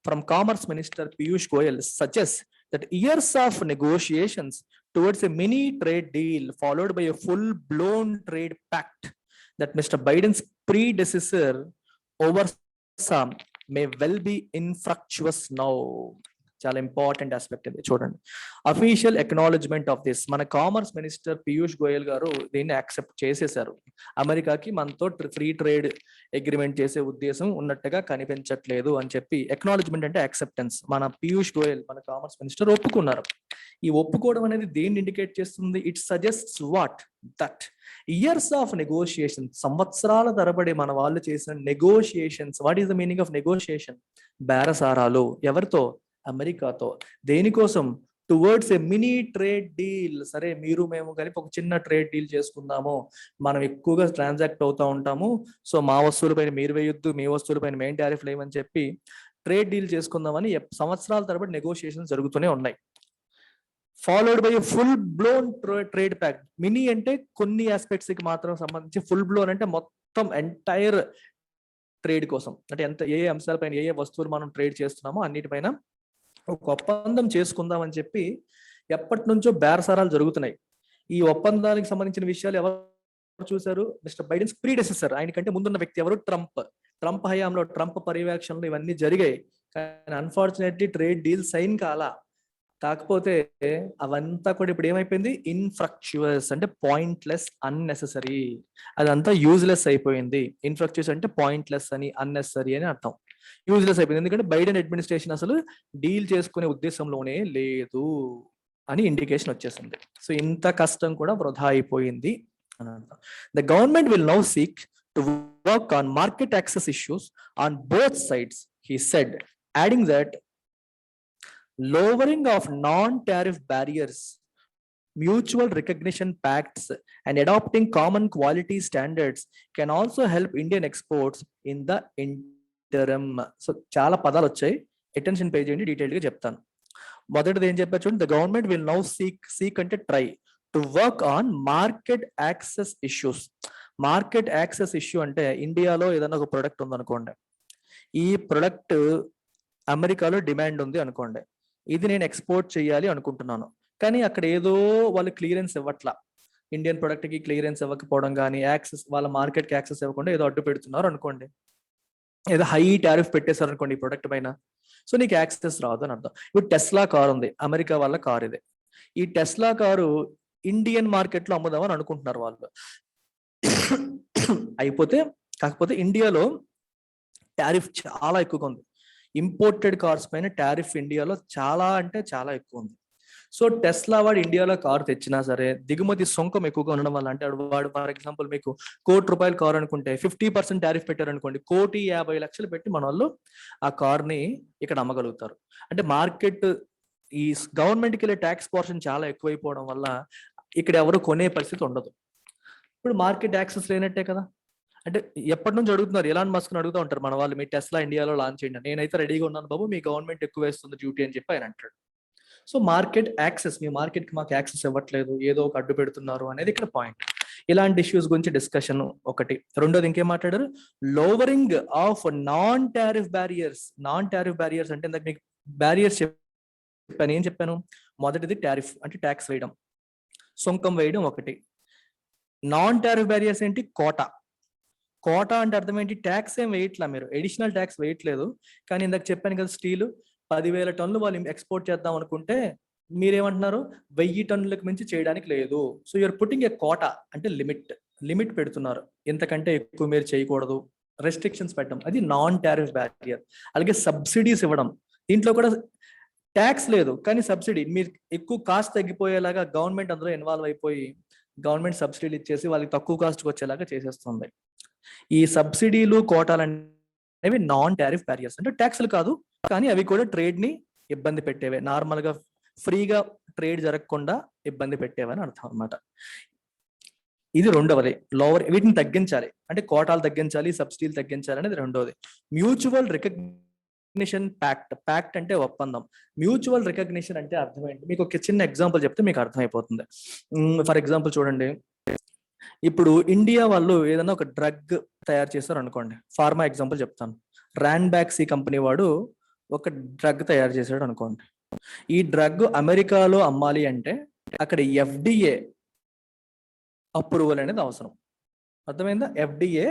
from Commerce Minister Piyush Goyal suggests that years of negotiations towards a mini trade deal followed by a full-blown trade pact that Mr. Biden's predecessor oversaw may well be infructuous now. చాలా important aspect ఇది, చూడండి. Official acknowledgement of this, మన commerce minister Piyush Goyal గారు దీన్ని accept చేసేశారు. అమెరికాకి మనతో free trade agreement చేసే ఉద్దేశం ఉన్నట్టుగా కనిపించట్లేదు అని చెప్పి, అక్నాలెడ్జ్మెంట్ అంటే యాక్సెప్టెన్స్, మన పీయూష్ గోయల్ మన కామర్స్ మినిస్టర్ ఒప్పుకున్నారు. ఈ ఒప్పుకోవడం అనేది దేన్ని ఇండికేట్ చేస్తుంది? It suggests what? That years of negotiation, సంవత్సరాల తరబడి మన వాళ్ళు చేసిన negotiations. What is the meaning of negotiation? బేరసారాలు. ఎవరితో? అమెరికాతో. దేనికోసం? Towards a mini trade deal. సరే మీరు మేము కలిపి ఒక చిన్న ట్రేడ్ డీల్ చేసుకుందాము, మనం ఎక్కువగా ట్రాన్సాక్ట్ అవుతూ ఉంటాము, సో మా వస్తువులపైన మీరు వేయొద్దు, మీ వస్తువులపైన మెయిన్ టారిఫ్ లేవని చెప్పి ట్రేడ్ డీల్ చేసుకుందామని సంవత్సరాల తరబడి నెగోషియేషన్స్ జరుగుతూనే ఉన్నాయి. Followed by full blown trade pact. Mini అంటే కొన్ని ఆస్పెక్ట్స్ కి మాత్రం సంబంధించి, ఫుల్ బ్లోన్ అంటే మొత్తం ఎంటైర్ ట్రేడ్ కోసం, అంటే ఏ అంశాలపైన ఏ వస్తువులు మనం ట్రేడ్ చేస్తున్నామో అన్నిటిపైన ఒక ఒప్పందం చేసుకుందాం అని చెప్పి ఎప్పటి నుంచో బేరసారాలు జరుగుతున్నాయి. ఈ ఒప్పందానికి సంబంధించిన విషయాలు ఎవరు చూశారు? మిస్టర్ బైడెన్స్ ప్రీడెసెసర్, ఆయన కంటే ముందున్న వ్యక్తి ఎవరు? ట్రంప్ హయాంలో, ట్రంప్ పర్యవేక్షణలో ఇవన్నీ జరిగాయి. కానీ అన్ఫార్చునేట్లీ ట్రేడ్ డీల్ సైన్ కాలా. కాకపోతే అవంతా కూడా ఇప్పుడు ఏమైపోయింది? ఇన్ఫ్రక్చువస్ అంటే పాయింట్లెస్, అన్నెసెసరీ. అదంతా యూజ్లెస్ అయిపోయింది. ఇన్ఫ్రక్చువస్ అంటే పాయింట్లెస్ అని, అన్నెసరీ అని అర్థం. యూజ్లెస్ అయిపోయింది. ఎందుకంటే బైడెన్ అడ్మినిస్ట్రేషన్ అసలు డీల్ చేసుకునే ఉద్దేశంలోనే లేదు అని ఇండికేషన్ వచ్చేసింది. సో ఇంత కష్టం కూడా వృధా అయిపోయింది అని అర్థం. The government will now seek to work on market access issues on both sides, he said, adding that lowering of non-tariff barriers, mutual recognition pacts, and adopting common quality standards can also help Indian exports in the interim. So చాలా పదాలు వచ్చాయి, attention pay చేయండి, detail గా చెప్తాను. మొదటిది ఏం చెప్పారు చూడండి, the government will now seek అంటే try to work on market access issues. Market access issue అంటే ఇండియాలో ఏదైనా ఒక ప్రొడక్ట్ ఉందనుకోండి, ఈ ప్రొడక్ట్ అమెరికాలో డిమాండ్ ఉంది అనుకోండి, ఇది నేను ఎక్స్పోర్ట్ చేయాలి అనుకుంటున్నాను, కానీ అక్కడ ఏదో వాళ్ళు క్లియరెన్స్ ఇవ్వట్లా, ఇండియన్ ప్రొడక్ట్ కి క్లియరెన్స్ ఇవ్వకపోవడం కానీ, యాక్సెస్ వాళ్ళ మార్కెట్ కి యాక్సెస్ ఇవ్వకుండా ఏదో అడ్డు పెడుతున్నారు అనుకోండి, ఏదో హై టారిఫ్ పెట్టేశారు అనుకోండి ఈ ప్రొడక్ట్ పైన, సో నీకు యాక్సెస్ రాదు అని అర్థం. ఇప్పుడు టెస్లా కార్ ఉంది, అమెరికా వాళ్ళ కార్ ఇది. ఈ టెస్లా కారు ఇండియన్ మార్కెట్ లో అమ్ముదామని అనుకుంటున్నారు వాళ్ళు. కాకపోతే ఇండియాలో టారిఫ్ చాలా ఎక్కువగా ఉంది. ఇంపోర్టెడ్ కార్స్ పైన టారిఫ్ ఇండియాలో చాలా అంటే చాలా ఎక్కువ ఉంది. సో టెస్లా వాడు ఇండియాలో కారు తెచ్చినా సరే దిగుమతి సుంకం ఎక్కువగా ఉండడం వల్ల, అంటే వాడు ఫర్ ఎగ్జాంపుల్ మీకు ₹1,00,00,000 కారు అనుకుంటే 50% టారిఫ్ పెట్టారనుకోండి, 1,50,00,000 పెట్టి మన వాళ్ళు ఆ కార్ని ఇక్కడ అమ్మగలుగుతారు. అంటే మార్కెట్ ఈ గవర్నమెంట్కి వెళ్ళే ట్యాక్స్ పోర్షన్ చాలా ఎక్కువైపోవడం వల్ల ఇక్కడ ఎవరు కొనే పరిస్థితి ఉండదు. ఇప్పుడు మార్కెట్ యాక్సెస్ లేనట్టే కదా. అంటే ఎప్పటి నుంచి అడుగుతున్నారు, ఎలాన్ మస్క్ అడుగుతూ ఉంటారు మన వాళ్ళు, మీ టెస్లా ఇండియాలో లాంచ్ చేయండి. నేనైతే రెడీగా ఉన్నాను బాబు, మీ గవర్నమెంట్ ఎక్కువ వేస్తుంది డ్యూటీ అని చెప్పి ఆయన అంటాడు. సో మార్కెట్ యాక్సెస్, మీ మార్కెట్కి మాకు యాక్సెస్ ఇవ్వట్లేదు, ఏదో ఒక అడ్డు పెడుతున్నారు అనేది ఇక్కడ పాయింట్. ఇలాంటి ఇష్యూస్ గురించి డిస్కషన్ ఒకటి. రెండోది ఇంకేం మాట్లాడారు, lowering of non tariff barriers. Non tariff barriers అంటే ఇందాక మీకు బ్యారియర్స్ చెప్పాను. ఏం చెప్పాను? మొదటిది టారిఫ్ అంటే ట్యాక్స్ వేయడం, సుంకం వేయడం ఒకటి. నాన్ టారిఫ్ బ్యారియర్స్ ఏంటి? కోటా. కోటా అంటే అర్థం ఏంటి? ట్యాక్స్ ఏం వేయట్లా, మీరు ఎడిషనల్ ట్యాక్స్ వేయట్లేదు. కానీ ఇందాక చెప్పాను కదా, స్టీల్ 10,000 టన్నులు వాళ్ళు ఎక్స్పోర్ట్ చేద్దాం అనుకుంటే మీరేమంటున్నారు, 1000 టన్నులకు మించి చేయడానికి లేదు. So you're putting a quota, అంటే లిమిట్ పెడుతున్నారు, ఇంతకంటే ఎక్కువ మీరు చేయకూడదు, రెస్ట్రిక్షన్స్ పెట్టడం, అది నాన్ టారిఫ్ బ్యారియర్. అలాగే సబ్సిడీస్ ఇవ్వడం, దీంట్లో కూడా ట్యాక్స్ లేదు కానీ సబ్సిడీ, మీరు ఎక్కువ కాస్ట్ తగ్గిపోయేలాగా గవర్నమెంట్ అందులో ఇన్వాల్వ్ అయిపోయి గవర్నమెంట్ సబ్సిడీలు ఇచ్చేసి వాళ్ళకి తక్కువ కాస్ట్కి వచ్చేలాగా చేసేస్తుంది. ఈ సబ్సిడీలు కోటాలు అనేవి నాన్ టారిఫ్ బ్యారియర్స్, అంటే ట్యాక్స్లు కాదు కానీ అవి కూడా ట్రేడ్ ని ఇబ్బంది పెట్టేవే, నార్మల్ గా ఫ్రీగా ట్రేడ్ జరగకుండా ఇబ్బంది పెట్టేవని అర్థం అన్నమాట. ఇది రెండవది. లోవర్, వీటిని తగ్గించాలి, అంటే కోటాలు తగ్గించాలి, సబ్సిడీలు తగ్గించాలి అనేది రెండవది. మ్యూచువల్ రికగ్నిషన్ ప్యాక్ట్ అంటే ఒప్పందం. మ్యూచువల్ రికగ్నిషన్ అంటే అర్థం ఏంటి? మీకు ఒక చిన్న ఎగ్జాంపుల్ చెప్తే మీకు అర్థమైపోతుంది. ఫర్ ఎగ్జాంపుల్ చూడండి, ఇప్పుడు ఇండియా వాళ్ళు ఏదైనా ఒక డ్రగ్ తయారు చేస్తారు అనుకోండి, ఫార్మా ఎగ్జాంపుల్ చెప్తాను. ర్యాన్బాక్సీ కంపెనీ వాడు ఒక డ్రగ్ తయారు చేశాడు అనుకోండి. ఈ డ్రగ్ అమెరికాలో అమ్మాలి అంటే అక్కడ FDA అప్రూవల్ అనేది అవసరం. అర్థమైందా? FDA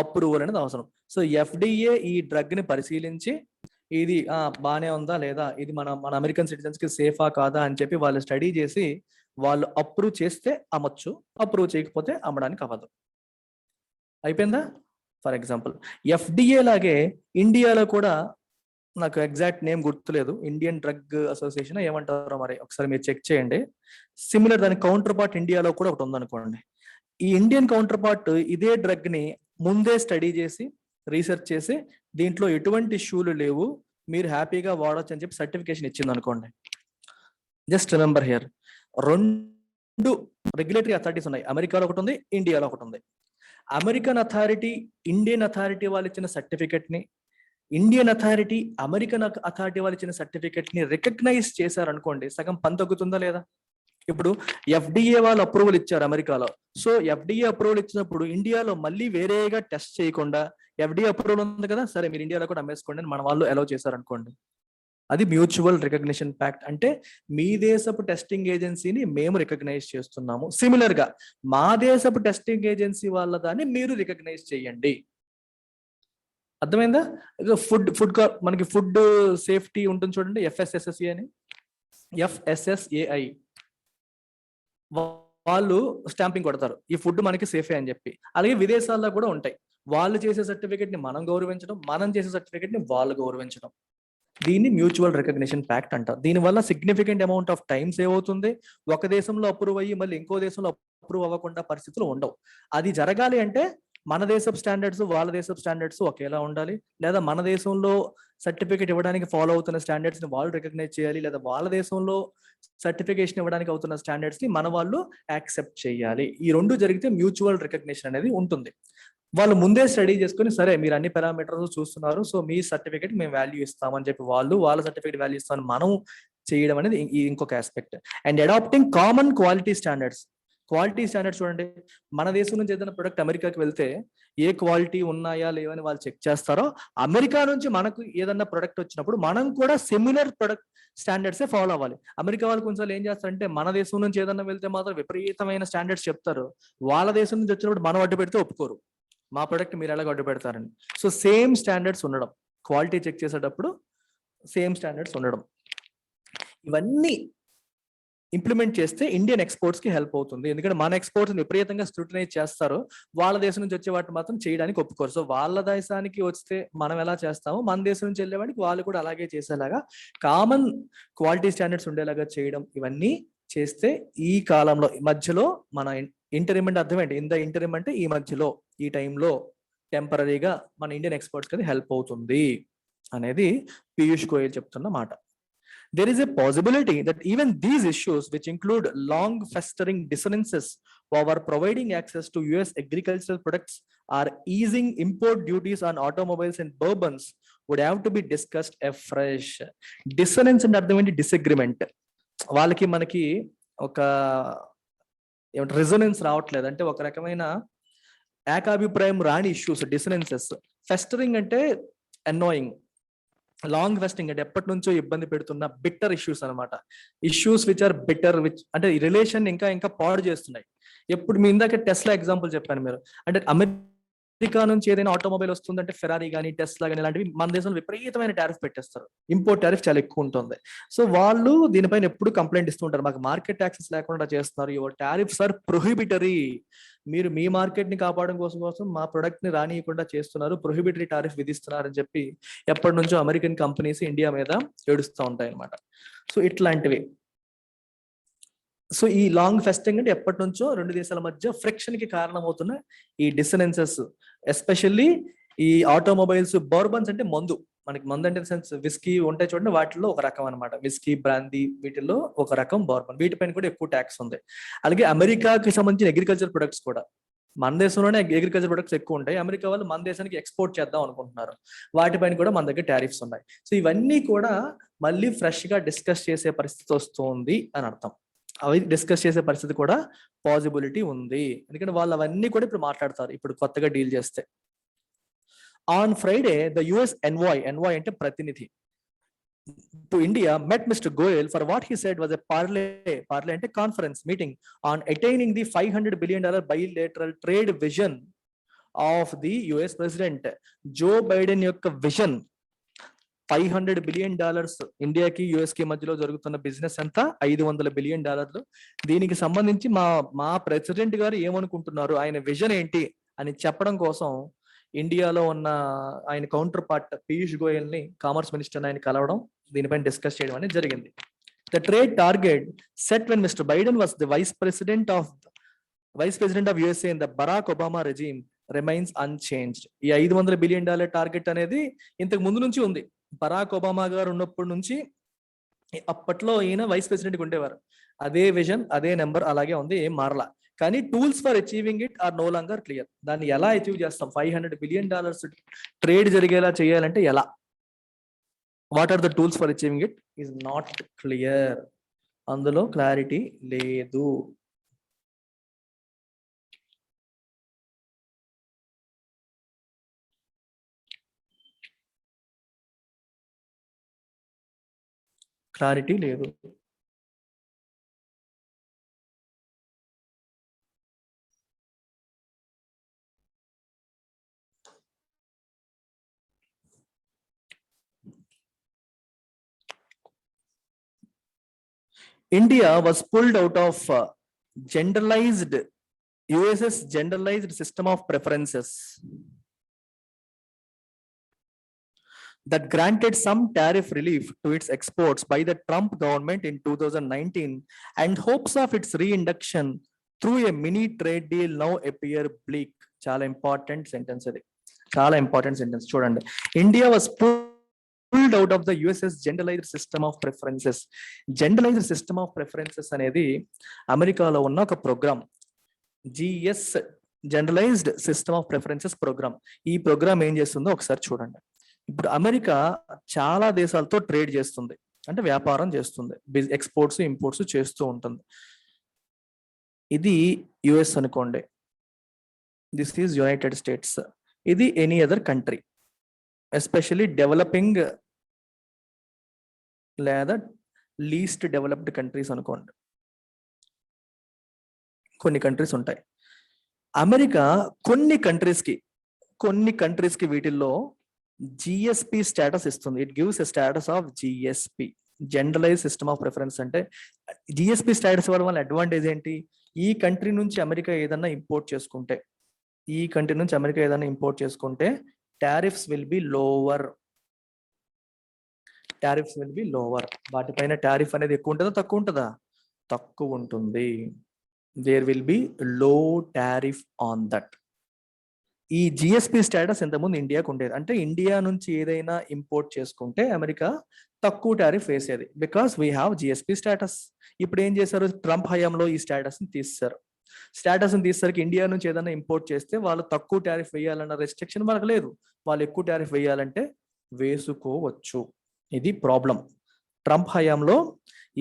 అప్రూవల్ అనేది అవసరం. సో FDA ఈ డ్రగ్ ని పరిశీలించి ఇది బానే ఉందా లేదా, ఇది మన అమెరికన్ సిటిజన్స్ కి సేఫా కాదా అని చెప్పి వాళ్ళు స్టడీ చేసి వాళ్ళు అప్రూవ్ చేస్తే అమ్మొచ్చు, అప్రూవ్ చేయకపోతే అమ్మడానికి అవ్వదు. అయిపోయిందా? ఫర్ ఎగ్జాంపుల్ FDA లాగే ఇండియాలో కూడా, నాకు ఎగ్జాక్ట్ నేమ్ గుర్తులేదు, ఇండియన్ డ్రగ్ అసోసియేషన్ ఏమంటారో మరి ఒకసారి మీరు చెక్ చేయండి. సిమిలర్ దాని కౌంటర్ పార్ట్ ఇండియాలో కూడా ఒకటి ఉందనుకోండి. ఈ ఇండియన్ కౌంటర్ పార్ట్ ఇదే డ్రగ్ ని ముందే స్టడీ చేసి రీసెర్చ్ చేసి దీంట్లో ఎటువంటి ఇష్యూలు లేవు, మీరు హ్యాపీగా వాడచ్చు అని చెప్పి సర్టిఫికేషన్ ఇచ్చింది అనుకోండి. Just remember here, 2 regulatory authorities ఉన్నాయి, అమెరికాలో ఒకటి ఉంది, ఇండియాలో ఒకటి ఉంది. అమెరికన్ అథారిటీ ఇండియన్ అథారిటీ వాళ్ళు ఇచ్చిన సర్టిఫికెట్ ని, ఇండియన్ అథారిటీ అమెరికన్ అథారిటీ వాళ్ళు ఇచ్చిన సర్టిఫికెట్ ని రికగ్నైజ్ చేశారనుకోండి, సగం పని తగ్గుతుందా లేదా? ఇప్పుడు FDA వాళ్ళు అప్రూవల్ ఇచ్చారు అమెరికాలో, సో FDA అప్రూవల్ ఇచ్చినప్పుడు ఇండియాలో మళ్ళీ వేరేగా టెస్ట్ చేయకుండా FDA అప్రూవల్ ఉంది కదా, సరే మీరు ఇండియాలో కూడా అమ్మేసుకోండి అని మన వాళ్ళు అలౌ చేశారనుకోండి, అది మ్యూచువల్ రికగ్నిషన్ ప్యాక్ట్. అంటే మీ దేశపు టెస్టింగ్ ఏజెన్సీని మేము రికగ్నైజ్ చేస్తున్నాము, సిమిలర్ గా మా దేశపు టెస్టింగ్ ఏజెన్సీ వాళ్ళ దాన్ని మీరు రికగ్నైజ్ చేయండి. అర్థమైందా? మనకి ఫుడ్ సేఫ్టీ ఉంటుంది చూడండి, FSSAI అని, FSSAI వాళ్ళు స్టాంపింగ్ కొడతారు, ఈ ఫుడ్ మనకి సేఫే అని చెప్పి. అలాగే విదేశాల్లో కూడా ఉంటాయి, వాళ్ళు చేసే సర్టిఫికేట్ ని మనం గౌరవించడం, మనం చేసే సర్టిఫికేట్ ని వాళ్ళు గౌరవించడం. దీన్ని మ్యూచువల్ రికగ్నిషన్ ప్యాక్ట్ అంటారు. దీనివల్ల significant amount of time save అవుతుంది. ఒక దేశంలో అప్రూవ్ అయ్యి మళ్ళీ ఇంకో దేశంలో అప్రూవ్ అవ్వకుండా పరిస్థితులు ఉండవు. అది జరగాలి అంటే మన దేశపు స్టాండర్డ్స్ వాళ్ళ దేశపు స్టాండర్డ్స్ ఒకేలా ఉండాలి, లేదా మన దేశంలో సర్టిఫికేట్ ఇవ్వడానికి ఫాలో అవుతున్న స్టాండర్డ్స్ ని వాళ్ళు రికగ్నైజ్ చేయాలి, లేదా వాళ్ళ దేశంలో సర్టిఫికేషన్ ఇవ్వడానికి అవుతున్న స్టాండర్డ్స్ ని మన వాళ్ళు యాక్సెప్ట్ చేయాలి. ఈ రెండు జరిగితే మ్యూచువల్ రికగ్నిషన్ అనేది ఉంటుంది. వాళ్ళు ముందే స్టడీ చేసుకుని, సరే మీరు అన్ని పారామీటర్స్ చూస్తున్నారు, సో మీ సర్టిఫికేట్ మేము వాల్యూ ఇస్తామని చెప్పి వాళ్ళ సర్టిఫికేట్ వాల్యూ ఇస్తామని మనం చేయడం అనేది ఇంకొక aspect. And adapting common quality standards. చూడండి, మన దేశం నుంచి ఏదైనా ప్రొడక్ట్ అమెరికాకి వెళ్తే ఏ క్వాలిటీ ఉన్నాయా లేవని వాళ్ళు చెక్ చేస్తారో, అమెరికా నుంచి మనకు ఏదన్నా ప్రొడక్ట్ వచ్చినప్పుడు మనం కూడా సిమిలర్ ప్రొడక్ట్ స్టాండర్డ్సే ఫాలో అవ్వాలి. అమెరికా వాళ్ళు కొంచెం ఏం చేస్తారంటే మన దేశం నుంచి ఏదన్నా వెళ్తే మాత్రం విపరీతమైన స్టాండర్డ్స్ చెప్తారు, వాళ్ళ దేశం నుంచి వచ్చినప్పుడు మనం అడ్డు పెడితే ఒప్పుకోరు, మా ప్రొడక్ట్ మీరు ఎలాగ అడ్డు పెడతారని. సో సేమ్ స్టాండర్డ్స్ ఉండడం, క్వాలిటీ చెక్ చేసేటప్పుడు సేమ్ స్టాండర్డ్స్ ఉండడం, ఇవన్నీ ఇంప్లిమెంట్ చేస్తే ఇండియన్ ఎక్స్పోర్ట్స్ కి హెల్ప్ అవుతుంది. ఎందుకంటే మన ఎక్స్పోర్ట్స్ విపరీతంగా స్క్రూటినైజ్ చేస్తారు, వాళ్ళ దేశం నుంచి వచ్చే వాటిని మాత్రం చేయడానికి ఒప్పుకోరు. సో వాళ్ళ దేశానికి వస్తే మనం ఎలా చేస్తామో మన దేశం నుంచి వెళ్ళేవాడికి వాళ్ళు కూడా అలాగే చేసేలాగా కామన్ క్వాలిటీ స్టాండర్డ్స్ ఉండేలాగా చేయడం, ఇవన్నీ చేస్తే ఈ కాలంలో మధ్యలో మన ఇంటరిమ్ అంటే అర్థం ఏంటి? ఇన్ ద ఇంటరిమ్ అంటే ఈ మధ్యలో, ఈ టైంలో టెంపరీగా మన ఇండియన్ ఎక్స్పోర్ట్స్ కి హెల్ప్ అవుతుంది అనేది పీయూష్ గోయల్ చెప్తున్న మాట. There is a possibility that even these issues, which include long festering dissonances over providing access to US agricultural products or easing import duties on automobiles and bourbons, would have to be discussed afresh. Dissonance and అర్థం disagreement. వాళ్ళకి మనకి ఒక resonance రావట్లేదు, అంటే ఒక రకమైన ఏకాభిప్రాయం రాని ఇష్యూస్ డిసనెన్సెస్. ఫెస్టరింగ్ అంటే అన్నోయింగ్, లాంగ్ ఫెస్టింగ్ అంటే ఎప్పటి నుంచో ఇబ్బంది పెడుతున్న బిట్టర్ ఇష్యూస్ అనమాట. Issues which are bitter, which అంటే ఈ రిలేషన్ ఇంకా ఇంకా పాడు చేస్తున్నాయి. ఎప్పుడు మీ ఇందాక టెస్లా ఎగ్జాంపుల్ చెప్పాను మీరు, అంటే అమెరికా నుంచి ఏదైనా ఆటోమొబైల్ వస్తుందంటే ఫెరారీ కానీ టెస్లా కానీ ఇలాంటివి మన దేశంలో విపరీతమైన టారిఫ్ పెట్టేస్తారు, ఇంపోర్ట్ టారిఫ్ చాలా ఎక్కువ ఉంటుంది. సో వాళ్ళు దీనిపైన ఎప్పుడు కంప్లైంట్ ఇస్తూ ఉంటారు, మాకు మార్కెట్ యాక్సెస్ లేకుండా చేస్తున్నారు, యువర్ టారిఫ్స్ ఆర్ ప్రొహిబిటరీ, మీరు మీ మార్కెట్ ని కాపాడడం కోసం మా ప్రొడక్ట్ ని రానియకుండా చేస్తున్నారు, ప్రొహిబిటరీ టారిఫ్ విధిస్తున్నారు అని చెప్పి ఎప్పటి నుంచో అమెరికన్ కంపెనీస్ ఇండియా మీద ఏడుస్తూ ఉంటాయి అనమాట. సో ఇట్లాంటివి. సో ఈ లాంగ్ ఫెస్టింగ్ అంటే ఎప్పటి నుంచో రెండు దేశాల మధ్య ఫ్రిక్షన్ కి కారణమవుతున్న ఈ డిసనెన్సెస్, ఎస్పెషల్లీ ఈ ఆటోమొబైల్స్. బోర్బన్స్ అంటే మందు, మనకి మందు అంటే సెన్స్ విస్కీ ఉంటాయి చూడండి, వాటిలో ఒక రకం అనమాట. విస్కీ, బ్రాందీ, వీటిల్లో ఒక రకం బోర్బన్. వీటిపైన కూడా ఎక్కువ ట్యాక్స్ ఉంది. అలాగే అమెరికాకి సంబంధించిన అగ్రికల్చర్ ప్రొడక్ట్స్ కూడా, మన దేశంలోనే అగ్రికల్చర్ ప్రొడక్ట్స్ ఎక్కువ ఉంటాయి, అమెరికా వాళ్ళు మన దేశానికి ఎక్స్పోర్ట్ చేద్దాం అనుకుంటున్నారు, వాటిపైన కూడా మన దగ్గర టారిఫ్స్ ఉన్నాయి. సో ఇవన్నీ కూడా మళ్ళీ ఫ్రెష్ గా డిస్కస్ చేసే పరిస్థితి వస్తుంది అని అర్థం. అవి డిస్కస్ చేసే పరిస్థితి కూడా పాసిబిలిటీ ఉంది, ఎందుకంటే వాళ్ళు అవన్నీ కూడా ఇప్పుడు మాట్లాడతారు ఇప్పుడు కొత్తగా డీల్ చేస్తే. On Friday, the US envoy అంటే ప్రతినిధి to India met Mr. Goyal for what he said was a parley అంటే conference meeting on attaining the $500 billion bilateral trade vision of the US president. Joe Biden యొక్క vision $500 billion, ఇండియాకి US కి మధ్యలో జరుగుతున్న business అంతా $500 billion. దీనికి సంబంధించి మా ప్రెసిడెంట్ గారు ఏమనుకుంటున్నారు, ఆయన విజన్ ఏంటి అని చెప్పడం కోసం ఇండియాలో ఉన్న ఆయన కౌంటర్ పార్ట్ పీయూష్ గోయల్ ని, కామర్స్ మినిస్టర్ ఆయన కలవడం, దీనిపైన డిస్కస్ చేయడం అనేది జరిగింది. The trade target set when mister Biden was the vice president of USA in the Barack Obama regime remains unchanged. ఈ $500 billion టార్గెట్ అనేది ఇంతకు ముందు నుంచి ఉంది, బరాక్ ఒబామా గారు ఉన్నప్పటి నుంచి. అప్పట్లో ఈయన వైస్ ప్రెసిడెంట్ ఉండేవారు, అదే విజన్ అదే నెంబర్ అలాగే ఉంది, ఏం మారలా. కానీ tools for achieving it are no longer clear. దాన్ని ఎలా అచీవ్ చేస్తాం, $500 billion ట్రేడ్ జరిగేలా చేయాలంటే ఎలా, what are the tools for achieving it is not clear. అందులో క్లారిటీ లేదు. క్లారిటీ లేదు. India was pulled out of US's generalized system of preferences that granted some tariff relief to its exports by the Trump government in 2019, and hopes of its reinduction through a mini trade deal now appear bleak. Chala important sentence adi, chala important sentence chudandi. India was pulled out of the US's generalized system of preferences. Generalized system of preferences అనేది అమెరికాలో ఉన్న ఒక program, GS generalized system of preferences program. ఈ program ఏం చేస్తుందో ఒకసారి చూడండి. ఇప్పుడు అమెరికా చాలా దేశాలతో ట్రేడ్ చేస్తుంది, అంటే వ్యాపారం చేస్తుంది, ఎక్స్పోర్ట్స్ ఇంపోర్ట్స్ చేస్తూ ఉంటుంది. ఇది యుఎస్ అనుకోండి, దిస్ ఈజ్ యునైటెడ్ స్టేట్స్, ఇది any other country, especially developing లేదా లీస్ట్ డెవలప్డ్ కంట్రీస్ అనుకోండి, కొన్ని కంట్రీస్ ఉంటాయి. అమెరికా కొన్ని కంట్రీస్ కి వీటిల్లో జిఎస్పి స్టేటస్ ఇస్తుంది. It gives a status of GSP. Generalize system of preference అంటే జిఎస్పి స్టేటస్ ఇవ్వడం వల్ల అడ్వాంటేజ్ ఏంటి? ఈ కంట్రీ నుంచి అమెరికా ఏదన్నా ఇంపోర్ట్ చేసుకుంటే, టారిఫ్స్ విల్ బి లోవర్. వాటిపైన టారిఫ్ అనేది ఎక్కువ ఉంటుందా తక్కువ ఉంటుందా? తక్కువ ఉంటుంది. దేర్ విల్ బి లో టారిఫ్ ఆన్ దట్. ఈ జిఎస్పి స్టేటస్ ఇంతకుముందు ఇండియాకు ఉండేది. అంటే ఇండియా నుంచి ఏదైనా ఇంపోర్ట్ చేసుకుంటే అమెరికా తక్కువ టారిఫ్ వేసేది, because we have GSP status. ఇప్పుడు ఏం చేశారు? ట్రంప్ హయాంలో ఈ స్టేటస్ ని తీసేసరికి ఇండియా నుంచి ఏదైనా ఇంపోర్ట్ చేస్తే వాళ్ళు తక్కువ టారిఫ్ వేయాలన్న రెస్ట్రిక్షన్ వాళ్ళకి లేదు. వాళ్ళు ఎక్కువ టారిఫ్ వేయాలంటే వేసుకోవచ్చు. ఇది ప్రాబ్లం. ట్రంప్ హయాంలో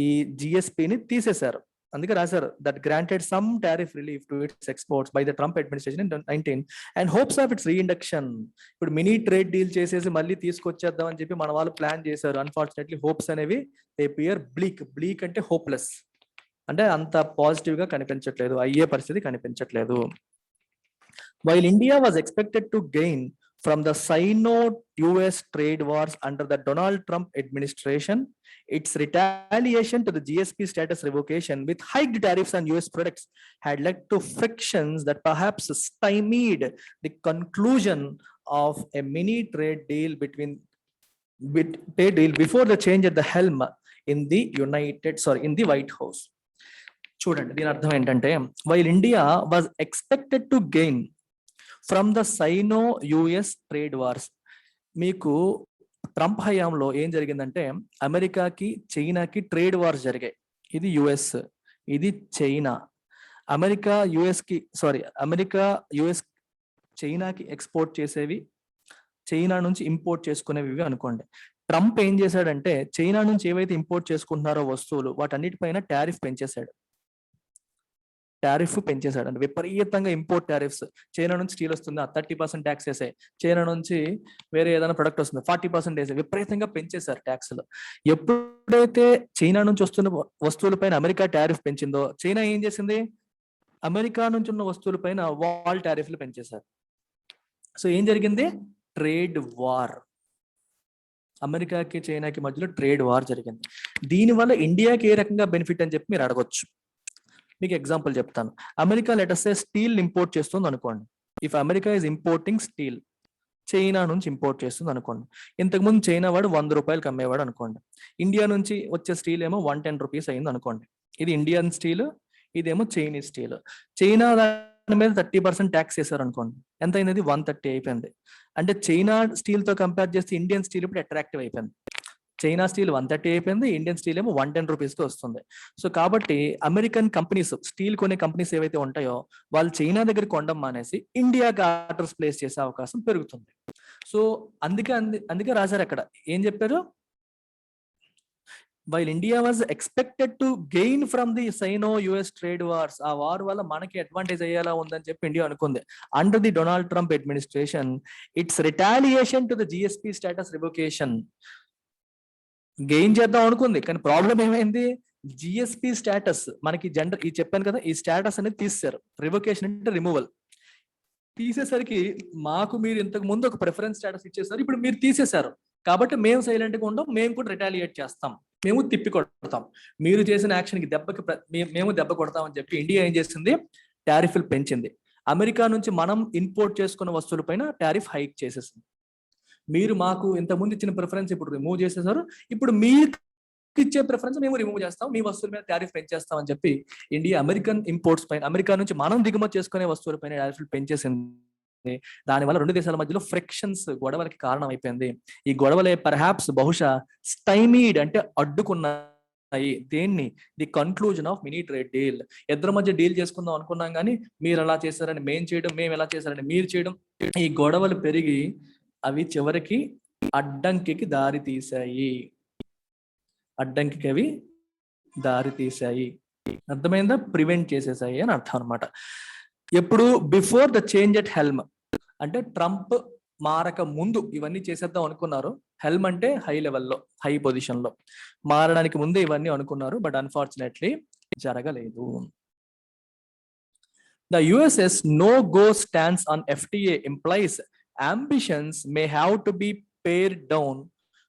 ఈ జిఎస్పిని తీసేశారు. అందుకే రాశారు that granted some tariff relief to its exports by the Trump administration in 19 and hopes of its reinduction. ఇప్పుడు మినీ ట్రేడ్ డీల్ చేసేసి మళ్ళీ తీసుకొచ్చేద్దాం అని చెప్పి మన వాళ్ళు ప్లాన్ చేశారు. అన్ఫార్చునేట్లీ హోప్స్ అనేవి అపియర్ బ్లీక్ అంటే హోప్లెస్, అంటే అంత పాజిటివ్ గా కనిపించట్లేదు, అయ్యే పరిస్థితి కనిపించట్లేదు. While India was expected to gain from the Sino-US trade wars under the Donald Trump administration, its retaliation to the GSP status revocation with hiked tariffs on US products had led to frictions that perhaps stymied the conclusion of a mini trade deal before the change at the helm in the White House. చూడండి, దీని అర్థం ఏంటంటే, while India was expected to gain from the cyano US trade wars. మీకు Trump హయాంలో ఏం జరిగిందంటే అమెరికాకి చైనాకి ట్రేడ్ వార్స్ జరిగాయి. ఇది యుఎస్, ఇది చైనా. అమెరికా యుఎస్ చైనాకి ఎక్స్పోర్ట్ చేసేవి, చైనా నుంచి ఇంపోర్ట్ చేసుకునేవి అనుకోండి. ట్రంప్ ఏం చేశాడంటే చైనా నుంచి ఏవైతే ఇంపోర్ట్ చేసుకుంటున్నారో వస్తువులు వాటన్నిటిపైన టారిఫ్ పెంచేశాడు. అంటే విపరీతంగా ఇంపోర్ట్ టారిఫ్స్. చైనా నుంచి స్టీల్ వస్తుంది 30% ట్యాక్స్ వేసాయి, చైనా నుంచి వేరే ఏదైనా ప్రొడక్ట్ వస్తుంది 40% వేసాయి, విపరీతంగా పెంచేశారు ట్యాక్స్లు. ఎప్పుడైతే చైనా నుంచి వస్తున్న వస్తువులపైన అమెరికా టారిఫ్ పెంచిందో చైనా ఏం చేసింది? అమెరికా నుంచి ఉన్న వస్తువులపైన వాళ్ళ టారిఫ్లు పెంచేశారు. సో ఏం జరిగింది? Trade war. అమెరికాకి చైనాకి మధ్యలో ట్రేడ్ వార్ జరిగింది. దీనివల్ల ఇండియాకి ఏ రకంగా బెనిఫిట్ అని చెప్పి మీరు అడగొచ్చు. మీకు ఎగ్జాంపుల్ చెప్తాను. అమెరికా లెటర్స్ స్టీల్ ఇంపోర్ట్ చేస్తుంది అనుకోండి. If America is importing steel, China నుంచి ఇంపోర్ట్ చేస్తుంది అనుకోండి. ఇంతకుముందు చైనా వాడు 100 రూపాయలకి అమ్మేవాడు అనుకోండి. ఇండియా నుంచి వచ్చే స్టీల్ ఏమో 110 రూపీస్ అయింది అనుకోండి. ఇది ఇండియన్ స్టీల్, ఇదేమో చైనీస్ స్టీల్. చైనా దాని మీద 30% ట్యాక్స్ వేసారు అనుకోండి. ఎంత అయినది? 130 అయిపోయింది. అంటే చైనా స్టీల్ తో కంపేర్ చేస్తే ఇండియన్ స్టీల్ ఇప్పుడు అట్రాక్టివ్ అయిపోయింది. చైనా స్టీల్ 130 అయిపోయింది, ఇండియన్ స్టీల్ ఏమో 110 రూపీస్కి వస్తుంది. సో కాబట్టి అమెరికన్ కంపెనీస్, స్టీల్ కొనే కంపెనీస్ ఏవైతే ఉంటాయో వాళ్ళు చైనా దగ్గర కొనడం మానేసి ఇండియాకి ఆర్డర్స్ ప్లేస్ చేసే అవకాశం పెరుగుతుంది. సో అందుకే రాశారు అక్కడ. ఏం చెప్పారు? While India was expected to gain from the cyano US trade wars, ఆ వార్ వల్ల మనకి అడ్వాంటేజ్ అయ్యేలా ఉందని చెప్పి ఇండియా అనుకుంది. Under the Donald Trump administration, it's retaliation to the GSP status revocation gain చేద్దాం అనుకుంది. కానీ ప్రాబ్లం ఏమైంది? జిఎస్పి స్టేటస్ మనకి ఈ చెప్పాను కదా, ఈ స్టేటస్ అనేది తీసేశారు. రివోకేషన్ అంటే రిమూవల్. తీసేసరికి మాకు మీరు ఇంతకు ముందు ఒక ప్రిఫరెన్స్ స్టేటస్ ఇచ్చేసారు, ఇప్పుడు మీరు తీసేశారు కాబట్టి మేము సైలెంట్గా ఉండం, మేము కూడా రిటాలియేట్ చేస్తాం, మేము తిప్పి కొడతాం, మీరు చేసిన యాక్షన్కి మేము దెబ్బ కొడతామని చెప్పి ఇండియా ఏం చేసింది? టారిఫ్లు పెంచింది. అమెరికా నుంచి మనం ఇంపోర్ట్ చేసుకున్న వస్తువులపైన టారిఫ్ హైక్ చేసేసింది. మీరు మాకు ఇంతకుముందు ఇచ్చిన ప్రిఫరెన్స్ ఇప్పుడు రిమూవ్ చేసేసారు, ఇప్పుడు మీకు ఇచ్చే ప్రిఫరెన్స్ మేము రిమూవ్ చేస్తాం, మీ వస్తువుల మీద టారిఫ్ పెంచేస్తాం అని చెప్పి ఇండియా అమెరికన్ ఇంపోర్ట్స్ పైన, అమెరికా నుంచి మనం దిగుమతి చేసుకునే వస్తువులపైన టారిఫ్లు పెంచేసింది. దానివల్ల రెండు దేశాల మధ్యలో ఫ్రిక్షన్స్, గొడవలకి కారణం అయిపోయింది. ఈ గొడవలే పర్హాప్స్ బహుశా స్టైమీడ్ అంటే అడ్డుకున్నాయి దేన్ని? The conclusion of mini trade deal. ఇద్దరి మధ్య డీల్ చేసుకుందాం అనుకున్నాం కానీ మీరు ఎలా చేశారని మేము చేయడం, మేము ఎలా చేశారని మీరు చేయడం, ఈ గొడవలు పెరిగి అవి చివరికి అడ్డంకికి దారి తీశాయి. అర్థమైందా? ప్రివెంట్ చేసేసాయి అని అర్థం అనమాట. ఎప్పుడు? Before the change at helm, అంటే ట్రంప్ మారక ముందు ఇవన్నీ చేసేద్దాం అనుకున్నారు. హెల్మ్ అంటే హై లెవెల్లో, హై పొజిషన్ లో మారడానికి ముందే ఇవన్నీ అనుకున్నారు, బట్ అన్ఫార్చునేట్లీ జరగలేదు. The US's no-go stance on FTA implies ambitions may have to be pared down,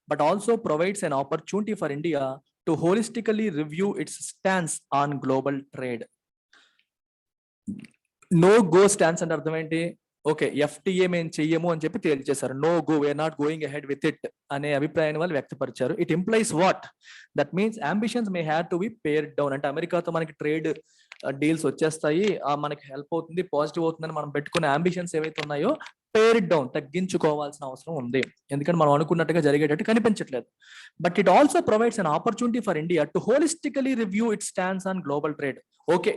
but also provides an opportunity for India to holistically review its stance on global trade. No go stance అంటే అర్థం ఏంటి? Okay, FTA మేము చెయ్యము అని చెప్పి తేల్చేశారు. No go, we are not going ahead with it అనే అభిప్రాయాన్ని వాళ్ళు వ్యక్తపరిచారు. It implies what? That means ambitions may have to be pared down. అంటే అమెరికాతో మనకి ట్రేడ్ డీల్స్ వచ్చేస్తాయి, మనకి హెల్ప్ అవుతుంది, పాజిటివ్ అవుతుందని మనం పెట్టుకునే అంబిషన్స్ ఏవైతే ఉన్నాయో పేర్డ్ డౌన్, తగ్గించుకోవాల్సిన అవసరం ఉంది. ఎందుకంటే మనం అనుకున్నట్టుగా జరిగేటట్టు కనిపించట్లేదు. But it also provides an opportunity for India to holistically review it stands on global trade. Okay,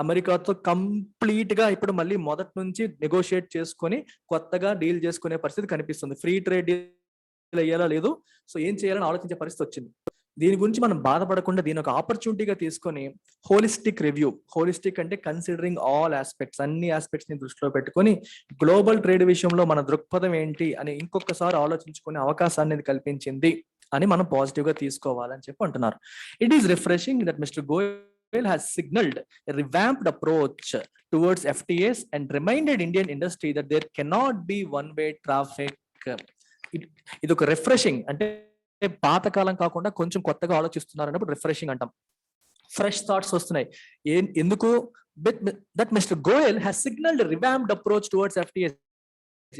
అమెరికాతో కంప్లీట్ గా ఇప్పుడు మళ్ళీ మొదటి నుంచి నెగోషియేట్ చేసుకొని కొత్తగా డీల్ చేసుకునే పరిస్థితి కనిపిస్తుంది. ఫ్రీ ట్రేడ్ డీల్ అయ్యేలా లేదు, సో ఏం చేయాలని ఆలోచించే పరిస్థితి వచ్చింది. దీని గురించి మనం బాధపడకుండా దీని ఒక ఆపర్చునిటీగా తీసుకొని హోలిస్టిక్ రివ్యూ, హోలిస్టిక్ అంటే కన్సిడరింగ్ ఆల్ ఆస్పెక్ట్స్, అన్ని ఆస్పెక్ట్స్ ని దృష్టిలో పెట్టుకొని గ్లోబల్ ట్రేడ్ విషయంలో మన దృక్పథం ఏంటి అని ఇంకొకసారి ఆలోచించుకునే అవకాశాన్ని కల్పించింది అని మనం పాజిటివ్ గా తీసుకోవాలని చెప్పి అంటున్నారు. It is refreshing that mister Goyal has signaled a revamped approach towards FTAs and reminded Indian industry that there cannot be one-way traffic. ఇది ఒక రిఫ్రెషింగ్ అంటే పాతకాలం కాకుండా కొంచెం కొత్తగా ఆలోచిస్తున్నారు అన్నప్పుడు రిఫ్రెషింగ్ అంటాం. ఫ్రెష్ థాట్స్ వస్తున్నాయి. ఎందుకు? That mister Goyal has సిగ్నల్డ్ revamped approach towards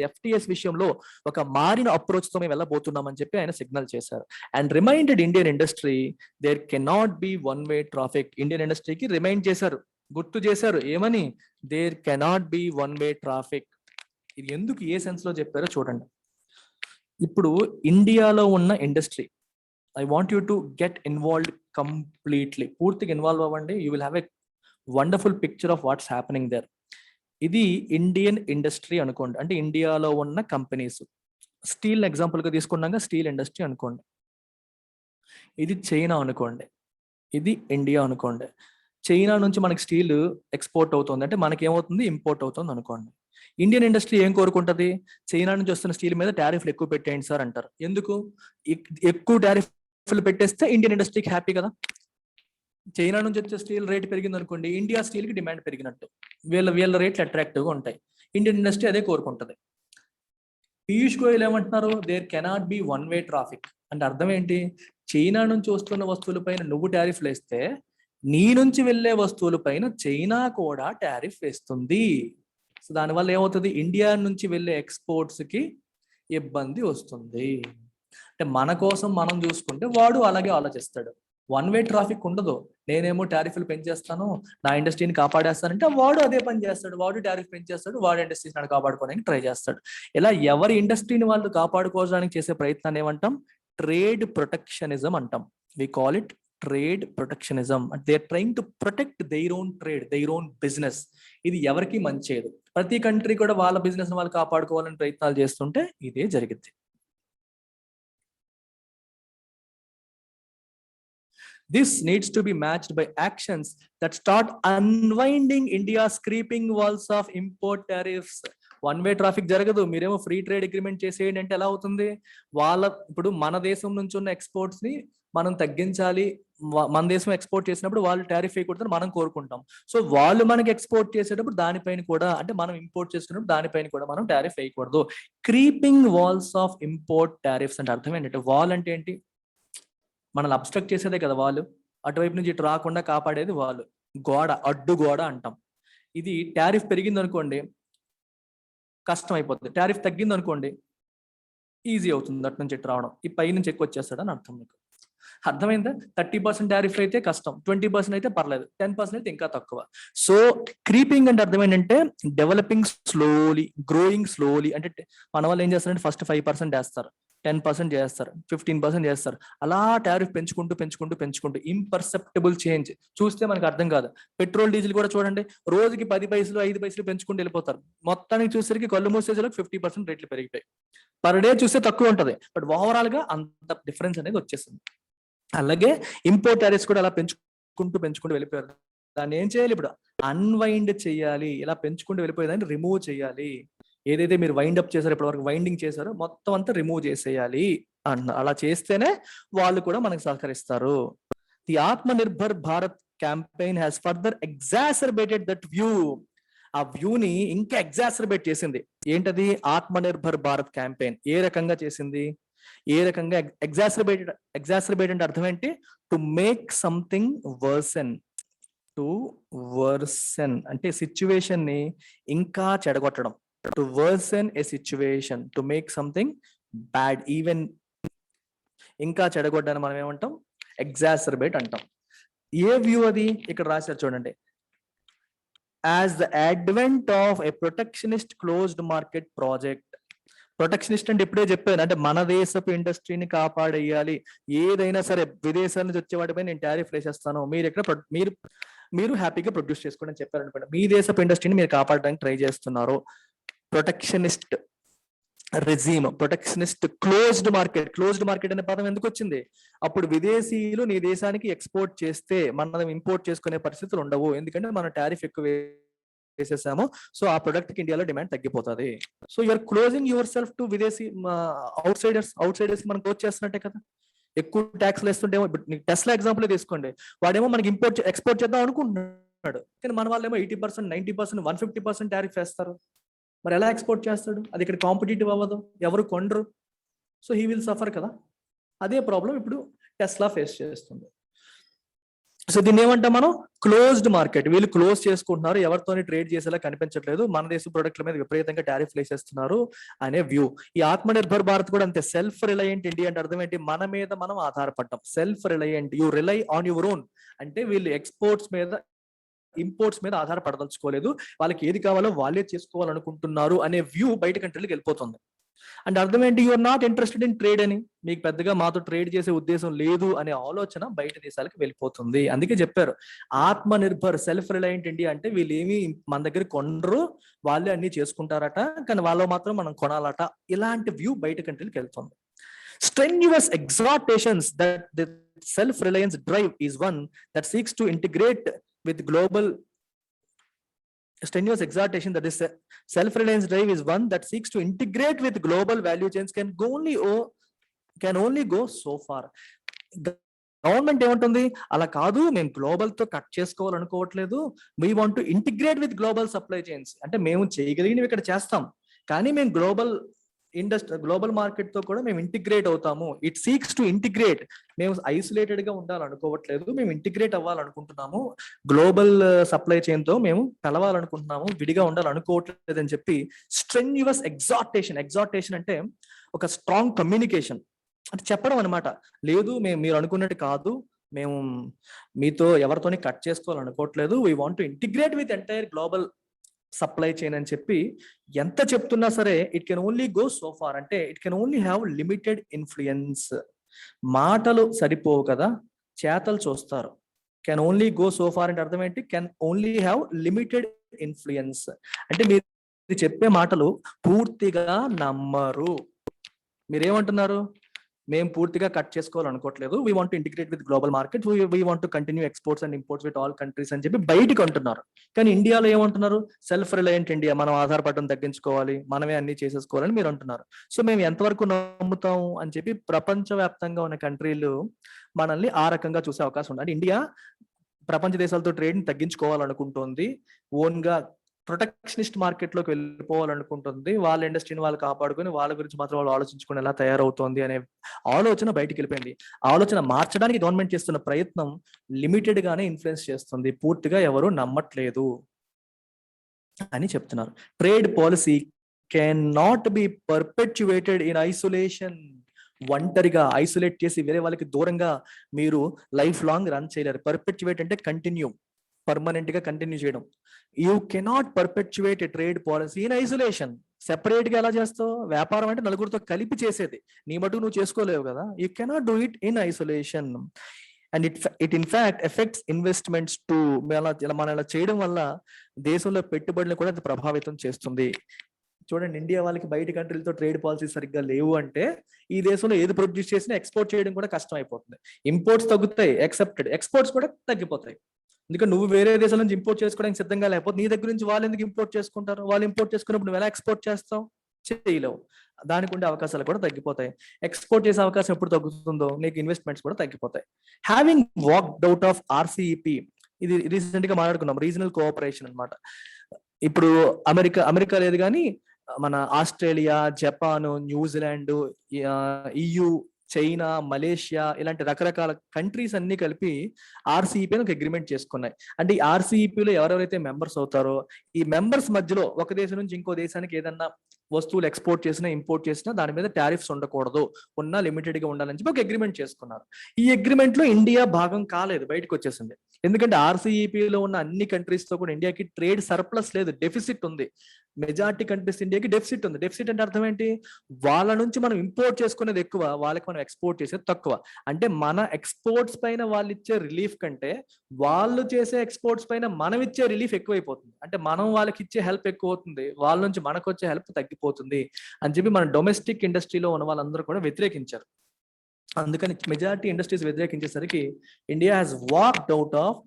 FTS విషయంలో ఒక మారిన అప్రోచ్ తో మేము వెళ్ళబోతున్నామని చెప్పి ఆయన సిగ్నల్ చేశారు. And reminded Indian industry there cannot be one way traffic. Indian ఇండస్ట్రీకి రిమైండ్ చేశారు, గుర్తు చేశారు. ఏమని? There cannot be one way traffic. ఇది ఎందుకు, ఏ సెన్స్ లో చెప్పారో చూడండి. ఇప్పుడు ఇండియాలో ఉన్న industry, I want you to get involved completely, పూర్తిగా ఇన్వాల్వ్ అవ్వండి. You will have a wonderful picture of what's happening there. ఇది ఇండియన్ ఇండస్ట్రీ అనుకోండి, అంటే ఇండియాలో ఉన్న కంపెనీస్. స్టీల్ ఎగ్జాంపుల్ గా తీసుకున్నాక స్టీల్ ఇండస్ట్రీ అనుకోండి. ఇది చైనా అనుకోండి, ఇది ఇండియా అనుకోండి. చైనా నుంచి మనకి స్టీల్ ఎక్స్పోర్ట్ అవుతుంది అంటే మనకి ఏమవుతుంది? ఇంపోర్ట్ అవుతుంది అనుకోండి. ఇండియన్ ఇండస్ట్రీ ఏం కోరుకుంటది? చైనా నుంచి వస్తున్న స్టీల్ మీద టారిఫ్లు ఎక్కువ పెట్టేయండి సార్ అంటారు. ఎందుకు? ఎక్కువ టారిఫ్లు పెట్టేస్తే ఇండియన్ ఇండస్ట్రీకి హ్యాపీ కదా. చైనా నుంచి వచ్చే స్టీల్ రేట్ పెరిగింది అనుకోండి, ఇండియా స్టీల్ కి డిమాండ్ పెరిగినట్టు, వీళ్ళ రేట్లు అట్రాక్టివ్ గా ఉంటాయి. ఇండియన్ ఇండస్ట్రీ అదే కోరుకుంటది. పీయూష్ గోయల్ ఏమంటున్నారు? There cannot be one way traffic అంటే అర్థం ఏంటి? చైనా నుంచి వస్తున్న వస్తువుల పైన నువ్వు టారిఫ్లు వేస్తే నీ నుంచి వెళ్లే వస్తువుల పైన చైనా కూడా టారిఫ్ వేస్తుంది. సో దానివల్ల ఏమవుతుంది? ఇండియా నుంచి వెళ్లే ఎక్స్పోర్ట్స్ కి ఇబ్బంది వస్తుంది. అంటే మన కోసం మనం చూసుకుంటే వాడు అలాగే ఆలోచిస్తాడు. వన్ వే ట్రాఫిక్ ఉండదు. నేనేమో టారిఫ్లు పెంచేస్తాను, నా ఇండస్ట్రీని కాపాడేస్తానంటే వాడు అదే పని చేస్తాడు. వాడు టారిఫ్ పెంచేస్తాడు, వాడు ఇండస్ట్రీని కాపాడుకోవడానికి ట్రై చేస్తాడు. ఇలా ఎవరి ఇండస్ట్రీని వాళ్ళు కాపాడుకోవడానికి చేసే ప్రయత్నాన్ని ఏమంటాం? ట్రేడ్ ప్రొటెక్షనిజం అంటాం. We call it trade protectionism. They are trying to protect their own trade, their own business. ఇది ఎవరికి మంచిది. ప్రతి కంట్రీ కూడా వాళ్ళ బిజినెస్ వాళ్ళు కాపాడుకోవాలని ప్రయత్నాలు చేస్తుంటే ఇదే జరిగింది. This needs to be matched by actions that start unwinding India's creeping walls of import tariffs. One way traffic జరగదు. మీరేమో ఫ్రీ ట్రేడ్ అగ్రిమెంట్ చేసేయండి అంటే ఎలా అవుతుంది? ఇప్పుడు మన దేశం నుంచి ఉన్న ఎక్స్పోర్ట్స్ ని మనం తగ్గించాలి, మన దేశం ఎక్స్పోర్ట్ చేసినప్పుడు వాళ్ళు టారిఫ్ వేయకూడదని మనం కోరుకుంటాం. సో వాళ్ళు మనకి ఎక్స్పోర్ట్ చేసేటప్పుడు దానిపైన కూడా, అంటే మనం ఇంపోర్ట్ చేసుకున్నప్పుడు దానిపైన కూడా మనం టారిఫ్ వేయకూడదు. Creeping walls of import tariffs అంటే అర్థం ఏంటంటే, వాల్ అంటే ఏంటి? మనల్ని అబ్స్ట్రక్ట్ చేసేదే కదా వాళ్ళు. అటువైపు నుంచి ఇటు రాకుండా కాపాడేది వాళ్ళు. గోడ, అడ్డు గోడ అంటాం. ఇది టారిఫ్ పెరిగింది అనుకోండి కష్టం అయిపోతుంది, టారిఫ్ తగ్గింది అనుకోండి ఈజీ అవుతుంది అటు నుంచి ఇటు రావడం. ఈ పై నుంచి ఎక్కువ వచ్చేస్తాడని అర్థం. మీకు అర్థమైందా? 30% టారిఫ్ అయితే కష్టం, 20% అయితే పర్లేదు, 10% అయితే ఇంకా తక్కువ. సో క్రీపింగ్ అంటే అర్థం ఏంటంటే డెవలపింగ్ స్లోలీ, గ్రోయింగ్ స్లోలీ. అంటే మన వాళ్ళు ఏం చేస్తారంటే ఫస్ట్ 5% వేస్తారు, 10% చేస్తారు, 15% చేస్తారు. అలా టారిఫ్ పెంచుకుంటూ పెంచుకుంటూ పెంచుకుంటూ ఇంపర్సెప్టబుల్ చేంజ్ చూస్తే మనకు అర్థం కాదు. పెట్రోల్ డీజిల్ కూడా చూడండి, రోజుకి 10 పైసలు 5 పైసలు పెంచుకుంటూ వెళ్ళిపోతారు. మొత్తానికి చూసేసరికి కళ్ళు మూసేసరికి 50% రేట్లు పెరిగిపోయి. పర్ డే చూస్తే తక్కువ ఉంటది, బట్ ఓవరాల్ గా అంత డిఫరెన్స్ అనేది వచ్చేసింది. అలాగే ఇంపోర్ట్ టారిఫ్స్ కూడా అలా పెంచుకుంటూ వెళ్ళిపోయారు. దాన్ని ఏం చేయాలి? ఇప్పుడు అన్వైండ్ చేయాలి. ఇలా పెంచుకుంటూ వెళ్ళిపోయేదాన్ని రిమూవ్ చేయాలి. ఏదైతే మీరు వైండ్ అప్ చేశారో, ఇప్పటి వరకు వైండింగ్ చేశారో మొత్తం అంతా రిమూవ్ చేసేయాలి అలా చేస్తేనే వాళ్ళు కూడా మనకు సహకరిస్తారు. The Atmanirbhar Bharat campaign has further exacerbated that view. ఆ వ్యూని ఇంకా ఎగ్జాసర్బేట్ చేసింది. ఏంటది? ఆత్మనిర్భర్ భారత్ క్యాంపెయిన్ ఏ రకంగా చేసింది? ఏ రకంగా ఎగ్జాసర్బేటెడ్ అంటే అర్థం ఏంటి? To make something worsen. To worsen అంటే సిచ్యువేషన్ ని ఇంకా చెడగొట్టడం. To worsen a situation, to make something bad, even ఇంకా చెడగొట్టడాన్ని మనం ఏమంటాం? ఎగ్జాసర్బేట్ అంటాం. ఏ వ్యూ అది? ఇక్కడ రాశారు చూడండి. As the advent of A protectionist closed market project. Protectionist అంటే ఇప్పుడే చెప్పాను, అంటే మన దేశపు ఇండస్ట్రీని కాపాడేయాలి. ఏదైనా సరే విదేశాల నుంచి వచ్చే వాటిపై నేను టారిఫ్ వేసేస్తాను, మీరు ఇక్కడ మీరు హ్యాపీగా ప్రొడ్యూస్ చేసుకోండి అని చెప్పారు అనుకోండి. మీ దేశపు ఇండస్ట్రీని మీరు కాపాడడానికి ట్రై చేస్తున్నారు. Protectionist regime, protectionist closed market అనే పదం ఎందుకు వచ్చింది? అప్పుడు విదేశీయులు నీ దేశానికి ఎక్స్పోర్ట్ చేస్తే మనం ఇంపోర్ట్ చేసుకునే పరిస్థితులు ఉండవు, ఎందుకంటే మనం టారిఫ్ ఎక్కువ వేసేసాము. సో ఆ ప్రొడక్ట్ కి ఇండియాలో డిమాండ్ తగ్గిపోతుంది. So you're closing yourself to విదేశీ అవుట్ సైడర్స్ మనం క్లోజ్ చేస్తున్నట్టే కదా. ఎక్కువ ట్యాక్స్లు వేస్తుంటే టెస్లా ఎగ్జాంపుల్ తీసుకోండి. వాడేమో మనకి ఎక్స్పోర్ట్ చేద్దాం అనుకుంటున్నాడు, కానీ మన వాళ్ళేమో 80%, 90%, 150% టారిఫ్ వేస్తారు. మరి ఎలా ఎక్స్పోర్ట్ చేస్తాడు? అది ఇక్కడ కాంపిటేటివ్ అవ్వదు, ఎవరు కొనరు. సో హీ విల్ సఫర్ కదా. అదే ప్రాబ్లం ఇప్పుడు టెస్లా ఫేస్ చేస్తుంది. సో దీన్ని ఏమంటాం మనం? Closed market. వీళ్ళు క్లోజ్ చేసుకుంటున్నారు, ఎవరితోని ట్రేడ్ చేసేలా కనిపించట్లేదు, మన దేశ ప్రొడక్ట్ల మీద విపరీతంగా టారిఫ్ వేసేస్తున్నారు అనే వ్యూ. ఈ ఆత్మ నిర్భర్ భారత్ కూడా అంతే. సెల్ఫ్ రిలయంట్ ఇండియా అంటే అర్థం ఏంటి? మన మీద మనం ఆధారపడటం. Self reliant, you rely on your own అంటే వీళ్ళు ఎక్స్పోర్ట్స్ మీద ఇంపోర్ట్స్ మీద ఆధారపడదలుచుకోలేదు, వాళ్ళకి ఏది కావాలో వాళ్ళే చేసుకోవాలనుకుంటున్నారు అనే వ్యూ బయట కంట్రీలకు వెళ్ళిపోతుంది. అంటే అర్థం ఏంటి? You're not interested in trade అని, మీకు పెద్దగా మాతో ట్రేడ్ చేసే ఉద్దేశం లేదు అనే ఆలోచన బయట దేశాలకు వెళ్ళిపోతుంది. అందుకే చెప్పారు ఆత్మ నిర్భర్, సెల్ఫ్ రిలయంట్ ఇండియా అంటే వీళ్ళు ఏమి మన దగ్గర కొనరు, వాళ్ళే అన్ని చేసుకుంటారట, కానీ వాళ్ళు మాత్రం మనం కొనాలట. ఇలాంటి వ్యూ బయట కంట్రీలకు వెళ్తుంది. Strenuous exhortations that the self-reliance drive is one that seeks to integrate with global strenuous exhortation that is self-reliance drive is one that seeks to integrate with global value chains can only go so far. Government ఏమంటుంది? అలా కాదు, మేము global తో cut చేసుకోవాలనుకోవట్లేదు, we want to integrate with global supply chains. అంటే మేము చేయగలిగినవి ఇక్కడ చేస్తాం, కానీ మేము గ్లోబల్ మార్కెట్ తో కూడా మేము ఇంటిగ్రేట్ అవుతాము. It seeks to integrate. మేము ఐసోలేటెడ్ గా ఉండాలనుకోవట్లేదు, మేము ఇంటిగ్రేట్ అవ్వాలనుకుంటున్నాము, గ్లోబల్ సప్లై చైన్ తో మేము కలవాలనుకుంటున్నాము, విడిగా ఉండాలనుకోవట్లేదు అని చెప్పి స్ట్రెన్యూస్ ఎగ్జార్టేషన్ అంటే ఒక స్ట్రాంగ్ కమ్యూనికేషన్ అంటే చెప్పడం అనమాట. లేదు మీరు అనుకున్నట్టు కాదు, మేము మీతో ఎవరితోని కట్ చేసుకోవాలనుకోవట్లేదు, we want to integrate with entire global supply chain అని చెప్పి ఎంత చెప్తున్నా సరే it can only go so far. అంటే it can only have limited influence. మాటలు సరిపోవు కదా, చేతలు చూస్తారు. Can only go so far అంటే అర్థం ఏంటి? Can only have limited influence అంటే మీరు చెప్పే మాటలు పూర్తిగా నమ్మరు. మీరేమంటున్నారు? మేము పూర్తిగా కట్ చేసుకోవాలనుకోవట్లేదు, we want to integrate with global market, we want to continue exports and imports with all countries అని చెప్పి బయటకు అంటున్నారు. కానీ ఇండియాలో ఏమంటున్నారు? సెల్ఫ్ రిలయంట్ ఇండియా, మనం ఆధారపడడం తగ్గించుకోవాలి, మనమే అన్ని చేసేసుకోవాలని మీరు అంటున్నారు. సో మేము ఎంతవరకు నమ్ముతాం అని చెప్పి ప్రపంచవ్యాప్తంగా ఉన్న కంట్రీలు మనల్ని ఆ రకంగా చూసే అవకాశం ఉంది. అంటే ఇండియా ప్రపంచ దేశాలతో ట్రేడ్ ని తగ్గించుకోవాలనుకుంటోంది, ఓన్ గా ప్రొటెక్షనిస్ట్ మార్కెట్ లోకి వెళ్ళిపోవాలనుకుంటుంది, వాళ్ళ ఇండస్ట్రీని వాళ్ళు కాపాడుకొని వాళ్ళ గురించి మాత్రం వాళ్ళు ఆలోచించుకుని ఎలా తయారవుతోంది అనే ఆలోచన బయటికి వెళ్ళిపోయింది. ఆలోచన మార్చడానికి గవర్నమెంట్ చేస్తున్న ప్రయత్నం లిమిటెడ్ గానే ఇన్ఫ్లుయెన్స్ చేస్తుంది, పూర్తిగా ఎవరు నమ్మట్లేదు అని చెప్తున్నారు. Trade policy can not be perpetuated in isolation. ఒంటరిగా ఐసోలేట్ చేసి వేరే వాళ్ళకి దూరంగా మీరు లైఫ్ లాంగ్ రన్ చేయలేరు. పర్పెచ్యువేట్ అంటే కంటిన్యూ, పర్మనెంట్ గా కంటిన్యూ చేయడం. You cannot perpetuate a trade policy in isolation. Separate గా ఎలా చేస్తావు? వ్యాపారం అంటే నలుగురితో కలిపి చేసేది, నీ మటుకు నువ్వు చేసుకోలేవు కదా. You cannot do it in isolation and it in fact effects investments to. మనం ఇలా చేయడం వల్ల దేశంలో పెట్టుబడులను కూడా అది ప్రభావితం చేస్తుంది. చూడండి, ఇండియా వాళ్ళకి బయట కంట్రీలతో ట్రేడ్ పాలసీ సరిగ్గా లేవు అంటే ఈ దేశంలో ఏది ప్రొడ్యూస్ చేసినా ఎక్స్పోర్ట్ చేయడం కూడా కష్టం అయిపోతుంది. ఇంపోర్ట్స్ తగ్గుతాయి, ఎక్స్పోర్ట్స్ కూడా తగ్గిపోతాయి. ఎందుకంటే నువ్వు వేరే దేశాల నుంచి ఇంపోర్ట్ చేసుకోవడానికి సిద్ధంగా లేకపోతే నీ దగ్గర నుంచి వాళ్ళు ఎందుకు ఇంపోర్ట్ చేసుకుంటారు? వాళ్ళు ఇంపోర్ట్ చేసుకున్నప్పుడు నువ్వు ఎలా ఎక్స్పోర్ట్ చేస్తావు? చేయలేవు. దానికి ఉండే అవకాశాలు కూడా తగ్గిపోతాయి. ఎక్స్పోర్ట్ చేసే అవకాశం ఎప్పుడు తగ్గుతుందో నీకు ఇన్వెస్ట్మెంట్స్ కూడా తగ్గిపోతాయి. Having walked out of RCEP, ఇది రీసెంట్ గా మాట్లాడుకున్నాం, రీజనల్ కోఆపరేషన్ అన్నమాట. ఇప్పుడు అమెరికా లేదు కానీ మన Australia, Japan, New Zealand, EU, China, Malaysia ఇలాంటి రకరకాల కంట్రీస్ అన్ని కలిపి RCEP అని ఒక అగ్రిమెంట్ చేసుకున్నాయి. అంటే ఈ RCEPలో ఎవరెవరైతే మెంబర్స్ అవుతారో ఈ మెంబర్స్ మధ్యలో ఒక దేశం నుంచి ఇంకో దేశానికి ఏదన్నా వస్తువులు ఎక్స్పోర్ట్ చేసినా ఇంపోర్ట్ చేసినా దాని మీద టారిఫ్స్ ఉండకూడదు, ఉన్నా లిమిటెడ్ గా ఉండాలని చెప్పి ఒక అగ్రిమెంట్ చేసుకున్నారు. ఈ అగ్రిమెంట్ లో ఇండియా భాగం కాలేదు, బయటకు వచ్చేసింది. ఎందుకంటే RCEPలో ఉన్న అన్ని కంట్రీస్ తో కూడా ఇండియాకి ట్రేడ్ సర్ప్లస్ లేదు, డెఫిసిట్ ఉంది. మెజారిటీ కంట్రీస్ ఇండియాకి డెఫిసిట్ ఉంది. డెఫిసిట్ అంటే అర్థం ఏంటి? వాళ్ళ నుంచి మనం ఇంపోర్ట్ చేసుకునేది ఎక్కువ, వాళ్ళకి మనం ఎక్స్పోర్ట్ చేసేది తక్కువ. అంటే మన ఎక్స్పోర్ట్స్ పైన వాళ్ళు ఇచ్చే రిలీఫ్ కంటే వాళ్ళు చేసే ఎక్స్పోర్ట్స్ పైన మనం ఇచ్చే రిలీఫ్ ఎక్కువైపోతుంది. అంటే మనం వాళ్ళకి ఇచ్చే హెల్ప్ ఎక్కువ అవుతుంది, వాళ్ళ నుంచి మనకు వచ్చే హెల్ప్ తగ్గిపోతుంది అని చెప్పి మన డొమెస్టిక్ ఇండస్ట్రీలో ఉన్న వాళ్ళందరూ కూడా వ్యతిరేకించారు. అందుకని మెజారిటీ ఇండస్ట్రీస్ వ్యతిరేకించేసరికి India has walked out of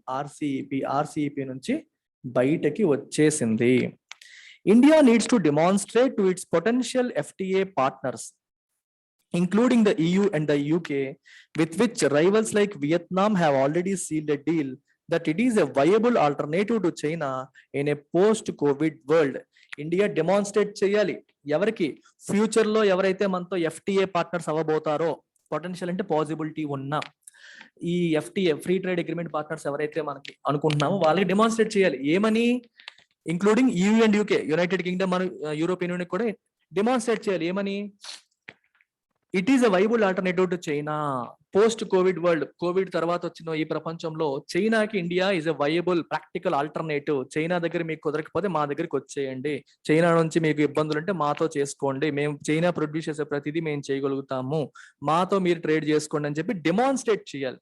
RCEP నుంచి బయటకి వచ్చేసింది. India needs to demonstrate to its potential FTA partners, including the EU and the UK, with which rivals like Vietnam have already sealed a deal, that it is a viable alternative to China in a post-COVID world. India demonstrate చేయాలి ఎవరికి? Future లో ఎవరైతే మనతో FTA partners అవ్వబోతారో, potential అంటే possibility ఉన్న ఈ FTA free trade agreement partners ఎవరైతే మనకి అనుకుంటున్నామో వాళ్ళకి డెమాన్స్ట్రేట్ చేయాలి. ఏమని? Including EU and UK, United Kingdom, మన యూరోపియన్ యూనియన్ కూడా డెమాన్స్ట్రేట్ చేయాలి. ఏమని? It is a viable alternative to China. Post Covid world, Covid తర్వాత వచ్చిన ఈ ప్రపంచంలో చైనాకి India is a viable practical alternative. China దగ్గర మీకు కుదరకపోతే మా దగ్గరికి వచ్చేయండి, చైనా నుంచి మీకు ఇబ్బందులు ఉంటే మాతో చేసుకోండి, మేము చైనా ప్రొడ్యూస్ చేసే ప్రతిదీ మేము చేయగలుగుతాము, మాతో మీరు ట్రేడ్ చేసుకోండి అని చెప్పి డెమాన్స్ట్రేట్ చేయాలి.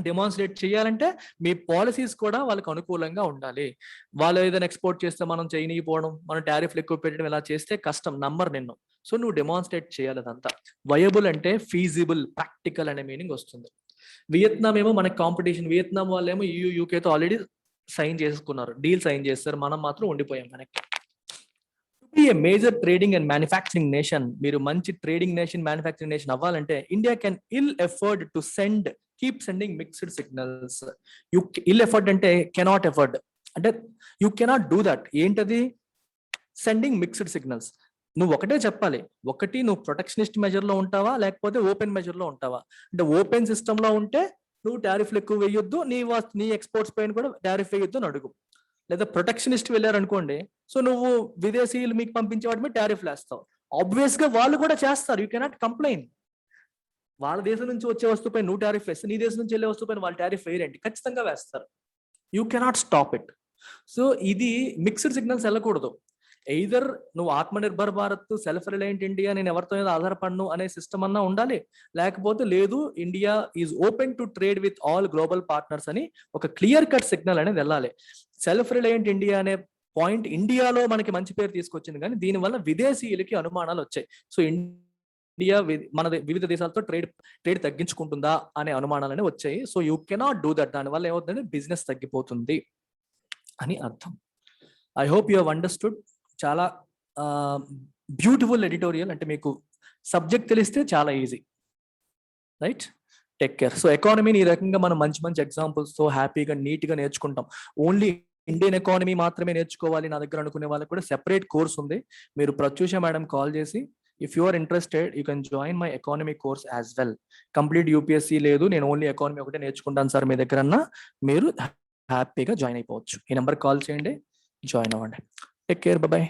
డెమాన్స్ట్రేట్ చేయాలంటే మీ పాలసీస్ కూడా వాళ్ళకి అనుకూలంగా ఉండాలి. వాళ్ళు ఏదైనా ఎక్స్పోర్ట్ చేస్తే మనం చైనీకి పోవడం, మనం టారిఫ్లు ఎక్కువ పెట్టడం, ఇలా చేస్తే కష్టం, నంబర్ నిన్ను. సో నువ్వు డెమాన్స్ట్రేట్ చేయాలి. అదంతా వయబుల్ అంటే ఫీజిబుల్, ప్రాక్టికల్ అనే మీనింగ్ వస్తుంది. వియత్నాం ఏమో మనకి కాంపిటీషన్, వియత్నాం వాళ్ళేమో EU UKతో ఆల్రెడీ సైన్ చేసుకున్నారు, డీల్ సైన్ చేస్తారు, మనం మాత్రం ఉండిపోయాం వెనక్కి. To be a major trading and manufacturing nation, మీరు మంచి ట్రేడింగ్ నేషన్, మ్యానుఫ్యాక్చరింగ్ నేషన్ అవ్వాలంటే India can ill afford to keep sending mixed signals. You ill afford అంటే కెనాట్ ఎఫర్డ్, అంటే యూ కెనాట్ డూ దట్. ఏంటది? Sending mixed signals. నువ్వు ఒకటే చెప్పాలి, ఒకటి నువ్వు ప్రొటెక్షనిస్ట్ మెజర్ లో ఉంటావా లేకపోతే ఓపెన్ మెజర్ లో ఉంటావా. అంటే ఓపెన్ సిస్టమ్ లో ఉంటే నువ్వు టారిఫ్లు ఎక్కువ వేయొద్దు, నీ ఎక్స్పోర్ట్స్ పైన కూడా టారిఫ్ వేయొద్దు అని అడుగు. లేదా ప్రొటెక్షనిస్ట్ వెళ్ళారు అనుకోండి, సో నువ్వు విదేశీయులు మీకు పంపించే వాటి మీద టారిఫ్లు వేస్తావు. ఆబ్వియస్ గా వాళ్ళు కూడా చేస్తారు, యూ కెనాట్ కంప్లైన్. వాళ్ళ దేశం నుంచి వచ్చే వస్తువుపై నువ్వు టారిఫ్ వేస్తే నీ దేశం నుంచి వెళ్ళే వస్తువుపైన వాళ్ళు టారిఫ్ వేయరండి, ఖచ్చితంగా వేస్తారు. You cannot stop it. So ఇది మిక్స్డ్ సిగ్నల్స్ వెళ్ళకూడదు. ఎయిదర్ నువ్వు Atmanirbhar Bharat, self reliant India, నేను ఎవరితో ఆధారపడను అనే సిస్టమ్ అన్నా ఉండాలి, లేకపోతే లేదు India is open to trade with all global partners అని ఒక క్లియర్ కట్ సిగ్నల్ అనేది వెళ్ళాలి. సెల్ఫ్ రిలయంట్ ఇండియా అనే పాయింట్ ఇండియాలో మనకి మంచి పేరు తీసుకొచ్చింది, కానీ దీనివల్ల విదేశీయులకి అనుమానాలు వచ్చాయి. సో ఇండియా మన వివిధ దేశాలతో ట్రేడ్ తగ్గించుకుంటుందా అనే అనుమానాలనే వచ్చాయి. So you cannot do that. దానివల్ల ఏమవుతుందంటే బిజినెస్ తగ్గిపోతుంది అని అర్థం. I hope you have understood. చాలా బ్యూటిఫుల్ ఎడిటోరియల్, అంటే మీకు సబ్జెక్ట్ తెలిస్తే చాలా easy, right? Take care. So ఎకానమీని ఈ రకంగా మనం మంచి మంచి ఎగ్జాంపుల్స్ తో హ్యాపీగా నీట్గా నేర్చుకుంటాం. ఓన్లీ ఇండియన్ ఎకానమీ మాత్రమే నేర్చుకోవాలి నా దగ్గర అనుకునే వాళ్ళకి కూడా సెపరేట్ కోర్స్ ఉంది. మీరు ప్రత్యూష మేడం కాల్ చేసి, if you are interested you can join my economy course as well. Complete UPSC లేదు, నేను ఓన్లీ ఎకానమీ ఒకటే నేర్చుకుంటాను సార్ మీ దగ్గర అన్నా, మీరు హ్యాపీగా జాయిన్ అయిపోవచ్చు. ఈ నెంబర్ కాల్ చేయండి, జాయిన్ అవ్వండి. Take care, bye.